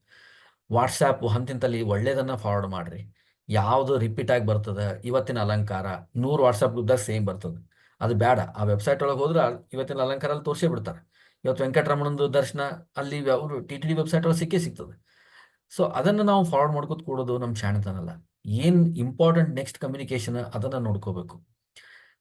ವಾಟ್ಸಾಪ್ ಹಂತಿಂತಲ್ಲಿ ಒಳ್ಳೇದನ್ನು ಫಾರ್ವರ್ಡ್ ಮಾಡಿರಿ. ಯಾವುದು ರಿಪೀಟ್ ಆಗಿ ಬರ್ತದೆ, ಇವತ್ತಿನ ಅಲಂಕಾರ 100 ವಾಟ್ಸಪ್ ಗ್ರೂಪ್ದಾಗ ಸೇಮ್ ಬರ್ತದೆ, ಅದು ಬೇಡ. ಆ ವೆಬ್ಸೈಟ್ ಒಳಗೆ ಹೋದ್ರೆ ಇವತ್ತಿನ ಅಲಂಕಾರ ಅಲ್ಲಿ ತೋರಿಸೇ ಬಿಡ್ತಾರೆ. ಇವತ್ತು ವೆಂಕಟರಮಣಂದು ದರ್ಶನ ಅಲ್ಲಿ ಅವರು TTD ವೆಬ್ಸೈಟ್ ಒಳಗೆ ಸಿಗ್ತದೆ. ಸೊ ಅದನ್ನು ನಾವು ಫಾರ್ವರ್ಡ್ ಮಾಡ್ಕೊತ ಕೊಡೋದು ನಮ್ಮ ಶಾಣತನಲ್ಲ. ಏನು ಇಂಪಾರ್ಟೆಂಟ್ ನೆಕ್ಸ್ಟ್ ಕಮ್ಯುನಿಕೇಶನ್ ಅದನ್ನು ನೋಡ್ಕೋಬೇಕು.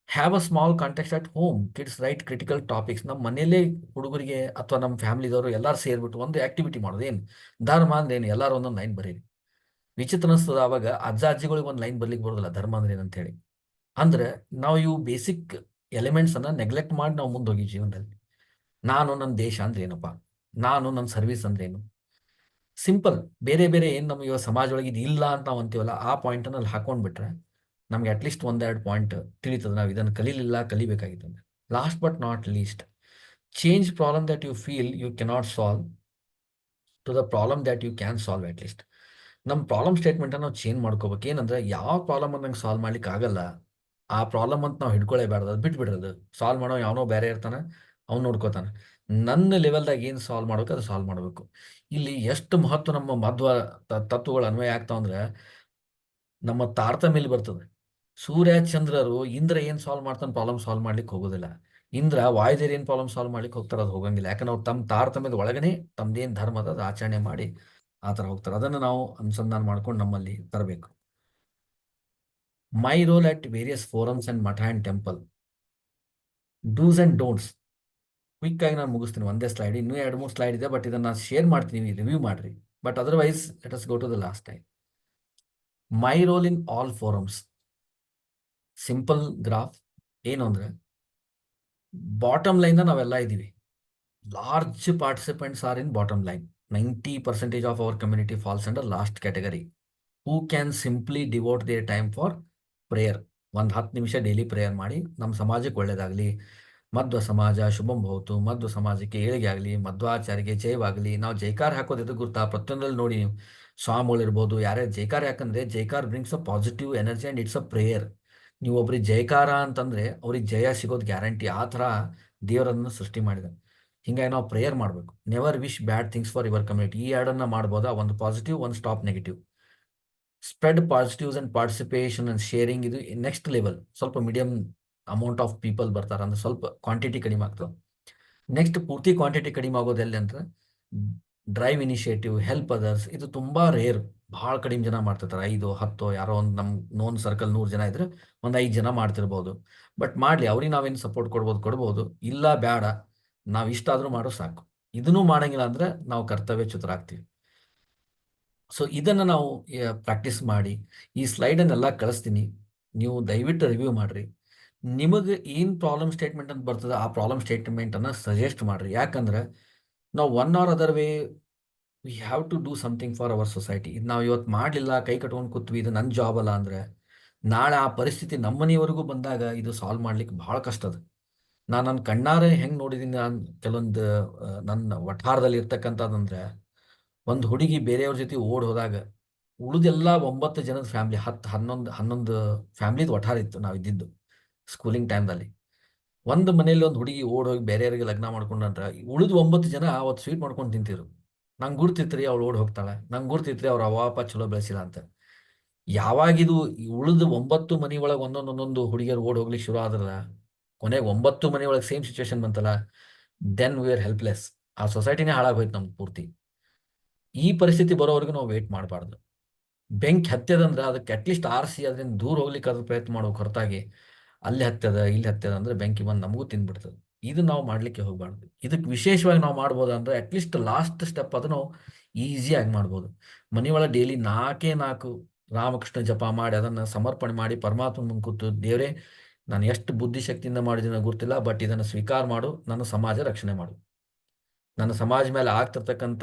Have a small context at home. Kids right critical topics. ನಮ್ಮ ಮನೆಯಲ್ಲೇ ಹುಡುಗರಿಗೆ ಅಥವಾ ನಮ್ಮ ಫ್ಯಾಮಿಲಿದವರು ಎಲ್ಲರೂ ಸೇರಿಬಿಟ್ಟು ಒಂದು ಆಕ್ಟಿವಿಟಿ ಮಾಡೋದು. ಏನು ಧರ್ಮ ಅಂದ್ರೆ ಏನು, ಎಲ್ಲರೂ ಒಂದೊಂದು ಲೈನ್ ಬರೀರಿ. ವಿಚಿತ್ರ ಅನಿಸ್ತದ ಆವಾಗ, ಅಜ್ಜ ಅಜ್ಜಿಗಳಿಗೆ ಒಂದು ಲೈನ್ ಬರ್ಲಿಕ್ಕೆ ಬರೋದಿಲ್ಲ ಧರ್ಮ ಅಂದ್ರೆ ಏನಂತ ಹೇಳಿ. ಅಂದ್ರೆ ನಾವು ಇವು ಬೇಸಿಕ್ ಎಲಿಮೆಂಟ್ಸನ್ನು ನೆಗ್ಲೆಕ್ಟ್ ಮಾಡಿ ನಾವು ಮುಂದೆ ಹೋಗಿ ಜೀವನದಲ್ಲಿ. ನಾನು ನನ್ನ ದೇಶ ಅಂದ್ರೆ ಏನಪ್ಪ, ನಾನು ನನ್ನ ಸರ್ವಿಸ್ ಅಂದ್ರೆ ಏನು, ಸಿಂಪಲ್. ಬೇರೆ ಬೇರೆ ಏನು ನಮ್ಮ ಇವಾಗ ಸಮಾಜ ಒಳಗೆ ಇದು ಇಲ್ಲ ಅಂತ ನಾವು ಅಂತೀವಲ್ಲ, ಆ ಪಾಯಿಂಟನ್ನು ಅಲ್ಲಿ ಹಾಕೊಂಡ್ಬಿಟ್ರೆ ನಮ್ಗೆ ಅಟ್ಲೀಸ್ಟ್ 1-2 ಪಾಯಿಂಟ್ ತಿಳಿತದೆ ನಾವು ಇದನ್ನು ಕಲಿಬೇಕಾಗಿತ್ತು ಅಂದರೆ. Last but not least, change problem that you feel you cannot solve to the problem that you can solve. At least ನಮ್ಮ ಪ್ರಾಬ್ಲಮ್ ಸ್ಟೇಟ್ಮೆಂಟನ್ನು ನಾವು ಚೇಂಜ್ ಮಾಡ್ಕೋಬೇಕು. ಏನಂದ್ರೆ ಯಾವ ಪ್ರಾಬ್ಲಮ್ ನಂಗೆ ಸಾಲ್ವ್ ಮಾಡ್ಲಿಕ್ಕೆ ಆಗಲ್ಲ, ಆ ಪ್ರಾಬ್ಲಮ್ ಅಂತ ನಾವು ಹಿಡ್ಕೊಳ್ಳೇಬಾರ್ದು, ಅದು ಬಿಟ್ಬಿಡ್ರದು. ಸಾಲ್ವ್ ಮಾಡೋ ಯಾವನೋ ಬೇರೆ ಇರ್ತಾನೆ, ಅವ್ನು ನೋಡ್ಕೋತಾನೆ. ನನ್ನ ಲೆವೆಲ್ದಾಗ ಏನು ಸಾಲ್ವ್ ಮಾಡ್ಬೇಕು ಅದು ಸಾಲ್ವ್ ಮಾಡಬೇಕು. ಇಲ್ಲಿ ಎಷ್ಟು ಮಹತ್ವ ನಮ್ಮ ಮಧ್ವ ತತ್ವಗಳು ಅನ್ವಯ ಆಗ್ತಾವಂದ್ರೆ ನಮ್ಮ ತಾರತಮ್ಯಲ್ಲಿ ಬರ್ತದೆ. ಸೂರ್ಯ ಚಂದ್ರರು ಇಂದ್ರ ಏನು ಸಾಲ್ವ್ ಮಾಡ್ತಾನೆ ಪ್ರಾಬ್ಲಮ್ ಸಾಲ್ವ್ ಮಾಡ್ಲಿಕ್ಕೆ ಹೋಗೋದಿಲ್ಲ. ಇಂದ್ರ ವಾಯುದೇವ್ರು ಏನು ಪ್ರಾಬ್ಲಮ್ ಸಾಲ್ವ್ ಮಾಡ್ಲಿಕ್ಕೆ ಹೋಗ್ತಾರೆ ಅದು ಹೋಗಂಗಿಲ್ಲ. ಯಾಕಂದ್ರೆ ಅವ್ರು ತಮ್ಮ ತಾರತಮ್ಯದ ಒಳಗನೆ ತಮ್ದೇನು ಧರ್ಮ ಅದ ಅದು ಆಚರಣೆ ಮಾಡಿ ಆ ಥರ ಹೋಗ್ತಾರೆ. ಅದನ್ನು ನಾವು ಅನುಸಂಧಾನ ಮಾಡ್ಕೊಂಡು ನಮ್ಮಲ್ಲಿ ತರಬೇಕು. My role at various forums and math and temple. Dos and don'ts quick ಆಗಿ ನಾನು ಮುಗಿಸ್ತೀನಿ. ಒಂದೇ ಸ್ಲೈಡ್, ಇನ್ನೂ 2-3 ಸ್ಲೈಡ್ ಇದೆ, ಬಟ್ ಇದನ್ನು ನಾನು ಶೇರ್ ಮಾಡ್ತೀನಿ, ರಿವ್ಯೂ ಮಾಡಿರಿ. But otherwise let us go to the last time. My role in all forums. Simple graph ಏನು ಅಂದರೆ, ಬಾಟಮ್ ಲೈನ್ ನಾವೆಲ್ಲ ಇದ್ದೀವಿ. Large participants are in bottom line. 90% of our community falls under last category. Who can simply devote their time for prayer. ಒಂದು 10 ನಿಮಿಷ daily prayer ಮಾಡಿ ನಮ್ಮ ಸಮಾಜಕ್ಕೆ ಒಳ್ಳೇದಾಗಲಿ, ಮಧ್ವ ಸಮಾಜ ಶುಭಂ ಭವತು, ಮಧ್ವ ಸಮಾಜಕ್ಕೆ ಏಳಿಗೆ ಆಗಲಿ, ಮಧ್ವಾಚಾರ್ಯಗೆ ಜಯವಾಗಲಿ. ನಾವು ಜೈಕಾರ ಹಾಕೋದು ಎದು ಗುರ್ತಾ? ಪ್ರತಿಯೊಂದಲ್ಲಿ ನೋಡಿ ನೀವು ಸ್ವಾಮಿಗಳಿರ್ಬೋದು, ಯಾರ್ಯಾರು ಜೈಕಾರ ಯಾಕಂದರೆ jaikara brings a positive energy and it's a prayer. ನೀವು ಒಬ್ರಿಗೆ ಜಯಕಾರ ಅಂತಂದರೆ ಅವ್ರಿಗೆ ಜಯ ಸಿಗೋದು ಗ್ಯಾರಂಟಿ. ಆ ಥರ ದೇವರನ್ನು ಸೃಷ್ಟಿ ಮಾಡಿದ. ಹೀಗಾಗಿ ನಾವು ಪ್ರೇಯರ್ ಮಾಡಬೇಕು. Never wish bad things for your community. ಈ ಎರಡನ್ನು ಮಾಡ್ಬೋದಾ? ಒಂದು ಪಾಸಿಟಿವ್, ಒಂದು stop negative. Spread positives and participation and sharing. ಇದು ನೆಕ್ಸ್ಟ್ ಲೆವೆಲ್. ಸ್ವಲ್ಪ ಮೀಡಿಯಮ್ ಅಮೌಂಟ್ ಆಫ್ ಪೀಪಲ್ ಬರ್ತಾರೆ ಅಂದ್ರೆ ಸ್ವಲ್ಪ ಕ್ವಾಂಟಿಟಿ ಕಡಿಮೆ ಆಗ್ತದೆ. ನೆಕ್ಸ್ಟ್ ಪೂರ್ತಿ ಕ್ವಾಂಟಿಟಿ ಕಡಿಮೆ ಆಗೋದು ಎಲ್ಲಿ ಅಂದ್ರೆ ಡ್ರೈವ್ ಇನಿಷಿಯೇಟಿವ್, ಹೆಲ್ಪ್ ಅದರ್ಸ್. ಇದು ತುಂಬ ರೇರ್, ಭಾಳ ಕಡಿಮೆ ಜನ ಮಾಡ್ತಿರ್ತಾರೆ. 5-10 ಯಾರೋ ಒಂದು ನಮ್ಮ ನೋನ್ ಸರ್ಕಲ್ 100 ಜನ ಇದ್ರೆ ಒಂದು 5 ಜನ ಮಾಡ್ತಿರ್ಬೋದು. ಬಟ್ ಮಾಡಲಿ, ಅವ್ರಿಗೆ ನಾವೇನು ಸಪೋರ್ಟ್ ಕೊಡ್ಬೋದು. ಇಲ್ಲ ಬೇಡ, ನಾವು ಇಷ್ಟಾದರೂ ಮಾಡೋ ಸಾಕು. ಇದನ್ನೂ ಮಾಡಂಗಿಲ್ಲ ಅಂದ್ರೆ ನಾವು ಕರ್ತವ್ಯಚ್ಯುತರಾಗ್ತೀವಿ. ಸೊ ಇದನ್ನು ನಾವು ಪ್ರಾಕ್ಟೀಸ್ ಮಾಡಿ. ಈ ಸ್ಲೈಡನ್ನೆಲ್ಲ ಕಳಿಸ್ತೀನಿ, ನೀವು ದಯವಿಟ್ಟು ರಿವ್ಯೂ ಮಾಡಿರಿ. ನಿಮಗೆ ಏನು ಪ್ರಾಬ್ಲಮ್ ಸ್ಟೇಟ್ಮೆಂಟ್ ಅಂತ ಬರ್ತದೆ ಆ ಪ್ರಾಬ್ಲಮ್ ಸ್ಟೇಟ್ಮೆಂಟನ್ನು ಸಜೆಸ್ಟ್ ಮಾಡಿರಿ. ಯಾಕಂದ್ರೆ ನಾವು one or other way we have to do something for our society. ಇದು ನಾವು ಇವತ್ತು ಮಾಡಲಿಲ್ಲ, ಕೈ ಕಟ್ಕೊಂಡು ಕೂತ್ವಿ, ಇದು ನನ್ನ ಜಾಬ್ ಅಲ್ಲ ಅಂದರೆ ನಾಳೆ ಆ ಪರಿಸ್ಥಿತಿ ನಮ್ಮ ಮನೆಯವರೆಗೂ ಬಂದಾಗ ಇದು ಸಾಲ್ವ್ ಮಾಡ್ಲಿಕ್ಕೆ ಭಾಳ ಕಷ್ಟ ಅದ. ನಾನು ನನ್ನ ಕಣ್ಣಾರೆ ಹೆಂಗೆ ನೋಡಿದ್ದೀನಿ, ನಾನು ಕೆಲವೊಂದು ನನ್ನ ವಠಾರದಲ್ಲಿ ಇರ್ತಕ್ಕಂಥದ್ದಂದ್ರೆ, ಒಂದು ಹುಡುಗಿ ಬೇರೆಯವ್ರ ಜೊತೆ ಓಡ್ ಹೋದಾಗ ಉಳಿದೆಲ್ಲ 9 ಜನದ ಫ್ಯಾಮ್ಲಿ, 10-11 ಫ್ಯಾಮ್ಲಿದು ವಠಾರ ಇತ್ತು ನಾವು ಇದ್ದಿದ್ದು ಸ್ಕೂಲಿಂಗ್ ಟೈಮ್ದಲ್ಲಿ. ಒಂದು ಮನೇಲಿ ಒಂದು ಹುಡುಗಿ ಓಡ್ ಹೋಗಿ ಬೇರೆಯವ್ರಿಗೆ ಲಗ್ನ ಮಾಡ್ಕೊಂಡ್ರೆ ಉಳಿದು 9 ಜನ ಅವತ್ತು ಸ್ವೀಟ್ ಮಾಡ್ಕೊಂಡು ತಿಂತಿರು. ನಂಗೆ ಗುರ್ತಿತ್ರಿ ಅವಳು ಓಡ್ ಹೋಗ್ತಾಳೆ, ನಂಗೆ ಗುರ್ತಿತ್ರಿ ಅವ್ರ ಅವ್ವಪ್ಪ ಚಲೋ ಬೆಳೆಸಿಲ್ಲ ಅಂತ. ಯಾವಾಗಿದು ಉಳಿದು 9 ಮನೆ ಒಳಗೆ ಒಂದೊಂದು ಹುಡುಗಿಯರು ಓಡ್ ಹೋಗ್ಲಿಕ್ಕೆ ಶುರು ಆದ್ರೆ, ಕೊನೆಗೆ 9 ಮನೆ ಒಳಗೆ ಸೇಮ್ ಸಿಚುವೇಶನ್ ಬಂತಲ್ಲ, ದೆನ್ ವಿ ಆರ್ ಹೆಲ್ಪ್ಲೆಸ್. ಆ ಸೊಸೈಟಿನೇ ಹಾಳಾಗೋಯ್ತು ನಮ್ದು ಪೂರ್ತಿ. ಈ ಪರಿಸ್ಥಿತಿ ಬರೋವರೆಗೂ ನಾವು ವೇಟ್ ಮಾಡಬಾರ್ದು. ಬೆಂಕಿ ಹತ್ಯದಂದ್ರೆ ಅದಕ್ಕೆ ಅಟ್ಲೀಸ್ಟ್ ಆರಿಸಿ ಅದರಿಂದ ದೂರ ಹೋಗ್ಲಿಕ್ಕೆ ಅದ್ರ ಪ್ರಯತ್ನ ಮಾಡೋ ಹೊರತಾಗಿ ಅಲ್ಲಿ ಹತ್ಯದ ಇಲ್ಲಿ ಹತ್ಯದ ಅಂದ್ರೆ ಬೆಂಕಿ ಬಂದು ನಮಗೂ ತಿಂದ್ಬಿಡ್ತದೆ. ಇದು ನಾವು ಮಾಡಲಿಕ್ಕೆ ಹೋಗಬಾರ್ದು. ಇದಕ್ಕೆ ವಿಶೇಷವಾಗಿ ನಾವು ಮಾಡ್ಬೋದು ಅಂದರೆ ಅಟ್ಲೀಸ್ಟ್ ಲಾಸ್ಟ್ ಸ್ಟೆಪ್ ಅದು ನಾವು ಈಸಿಯಾಗಿ ಮಾಡ್ಬೋದು. ಮನೆಯೊಳಗೆ ಡೈಲಿ 4 ರಾಮಕೃಷ್ಣ ಜಪ ಮಾಡಿ ಅದನ್ನು ಸಮರ್ಪಣೆ ಮಾಡಿ ಪರಮಾತ್ಮ ಮುಂದೆ ಕೂತು, ದೇವರೇ ನಾನು ಎಷ್ಟು ಬುದ್ಧಿಶಕ್ತಿಯಿಂದ ಮಾಡಿದ್ದೀನೋ ಗೊತ್ತಿಲ್ಲ, ಬಟ್ ಇದನ್ನು ಸ್ವೀಕಾರ ಮಾಡು, ನನ್ನ ಸಮಾಜ ರಕ್ಷಣೆ ಮಾಡು. ನನ್ನ ಸಮಾಜ ಮೇಲೆ ಆಗ್ತಿರ್ತಕ್ಕಂಥ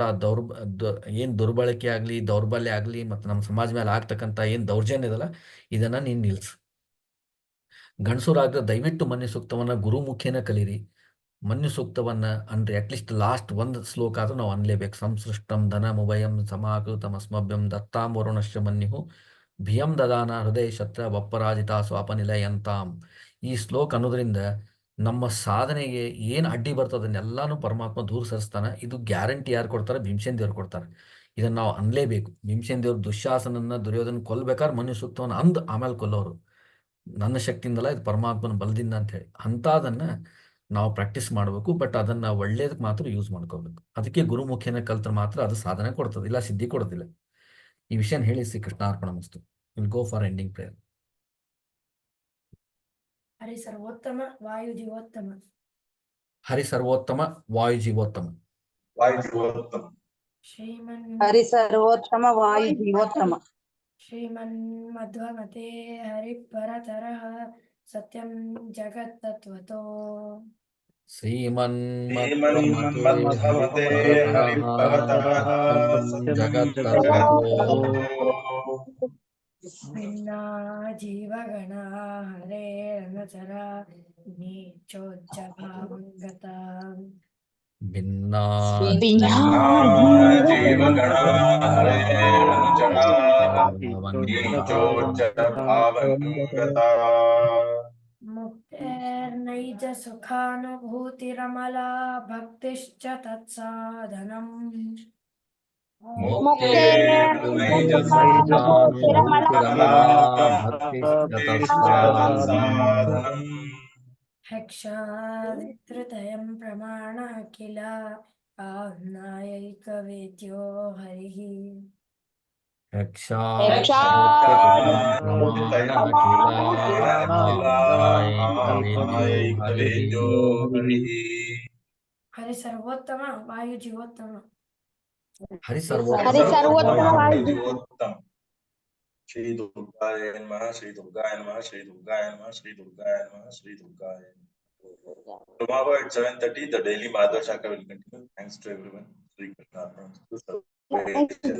ಏನು ದುರ್ಬಳಕೆ ಆಗಲಿ, ದೌರ್ಬಲ್ಯ ಆಗಲಿ, ಮತ್ತು ನಮ್ಮ ಸಮಾಜ ಮೇಲೆ ಆಗ್ತಕ್ಕಂಥ ಏನು ದೌರ್ಜನ್ಯ ಇದಲ್ಲ, ಇದನ್ನು ನೀನು ನಿಲ್ಲಿಸು. ಗಂಡಸರಾಗ ದಯವಿಟ್ಟು ಮನ್ಯು ಸೂಕ್ತವನ್ನು ಗುರುಮುಖೇನ ಕಲೀರಿ. ಮನ್ಯು ಸೂಕ್ತವನ್ನು ಅಂದರೆ ಅಟ್ಲೀಸ್ಟ್ ಲಾಸ್ಟ್ ಒಂದು ಶ್ಲೋಕ ಆದರೂ ನಾವು ಅನ್ಲೇಬೇಕು. ಸಂಸೃಷ್ಟಂ ಧನಮುಭಯಂ ಸಮಾಕೃತಮಸ್ಮಭ್ಯಂ ದತ್ತಾಂ ವರುಣಶ್ಚ ಮನ್ಯು ಭಿಯಂ ದದಾನ ಹೃದಯ ಶತ್ರ ವಪ್ಪರಾಜಿತ ಸ್ವಾಪನಿಲಯಂತಾಂ. ಈ ಶ್ಲೋಕ ಅನ್ನೋದ್ರಿಂದ ನಮ್ಮ ಸಾಧನೆಗೆ ಏನು ಅಡ್ಡಿ ಬರ್ತದನ್ನೆಲ್ಲಾನು ಪರಮಾತ್ಮ ದೂರ ಸರಿಸ್ತಾನೆ. ಇದು ಗ್ಯಾರಂಟಿ ಯಾರು ಕೊಡ್ತಾರೆ? ಭೀಮಸೇನ್ ದೇವ್ರು ಕೊಡ್ತಾರೆ. ಇದನ್ನು ನಾವು ಅನ್ಲೇಬೇಕು. ಭೀಮಸೇನ್ ದೇವ್ರು ದುಶ್ಯಾಸನನ್ನ ದುರ್ಯೋಧನ ಕೊಲ್ಬೇಕಾದ್ರೆ ಮನ್ಯು ಸೂಕ್ತವನ್ನು ಅಂದು ಆಮೇಲೆ ಕೊಲ್ಲೋರು. ನನ್ನ ಶಕ್ತಿಯಿಂದಲ್ಲ, ಇದು ಪರಮಾತ್ಮನ ಬಲದಿಂದ ಅಂತ ಹೇಳಿ ಅಂಥದನ್ನು ನಾವು ಪ್ರಾಕ್ಟೀಸ್ ಮಾಡಬೇಕು. ಬಟ್ ಅದನ್ನು ಒಳ್ಳೇದಕ್ಕೆ ಮಾತ್ರ ಯೂಸ್ ಮಾಡ್ಕೋಬೇಕು. ಅದಕ್ಕೆ ಗುರುಮುಖೇನ ಕಲ್ತ್ರೆ ಮಾತ್ರ ಅದು ಸಾಧನೆ ಕೊಡ್ತದೆ, ಇಲ್ಲ ಸಿದ್ಧಿ ಕೊಡೋದಿಲ್ಲ. ಈ ವಿಷಯನ ಹೇಳಿ ಶ್ರೀ ಕೃಷ್ಣಾರ್ಪಣಮಸ್ತು. Will go for ending prayer.
Hari ಸರ್ವೋತ್ತಮ ವಾಯು ಜೀವೋತ್ತಮ.
ಹರಿ ಸರ್ವೋತ್ತಮ ವಾಯು ಜೀವೋತ್ತಮ.
ಶ್ರೀಮನ್
ಹರಿ ಸರ್ವೋತ್ತಮ ವಾಯು ಜೀವೋತ್ತಮ.
ಶ್ರೀಮನ್ ಮಧ್ವಮತೆ ಹರಿ ಪರತರಃ ಸತ್ಯಂ ಜಗತ್ತತ್ವತೋ.
ಶ್ರೀಮನ್ಮಧ್ವಮತೆ ಹರಿಪರತರಃ ಜಗತ್ತತೋ.
ಭಿನ್ನಾ ಜೀವಗಣ ಹರೇರನುಚರ ನೀಚೋಚ್ಚ ಭಾವಂಗತ.
ಭಿನ್ನಾ
ಮುಕ್ತೆ नैज सुखानुभूतिरमला भक्तिश्च तत्साधनम्
मुक्तेर्नैजसुखानुभूतिरमला भक्तिश्च
हक्षादित्रतयं प्रमाण किल आह्नायैकवेद्यो हरिः हरि सर्वोत्तम वायु जीवोत्तम
हरि
हरि सर्वोत्तम वायु
जीवोत्तम। श्री दुर्गाय नमः, श्री दुर्गाय नमः, श्री दुर्गाय नमः, श्री दुर्गाय नमः, श्री दुर्गाय नमः. Tomorrow at 7:30, the daily Madhva Shaka will continue. Thanks to everyone. Shri Krishna.
Thank you.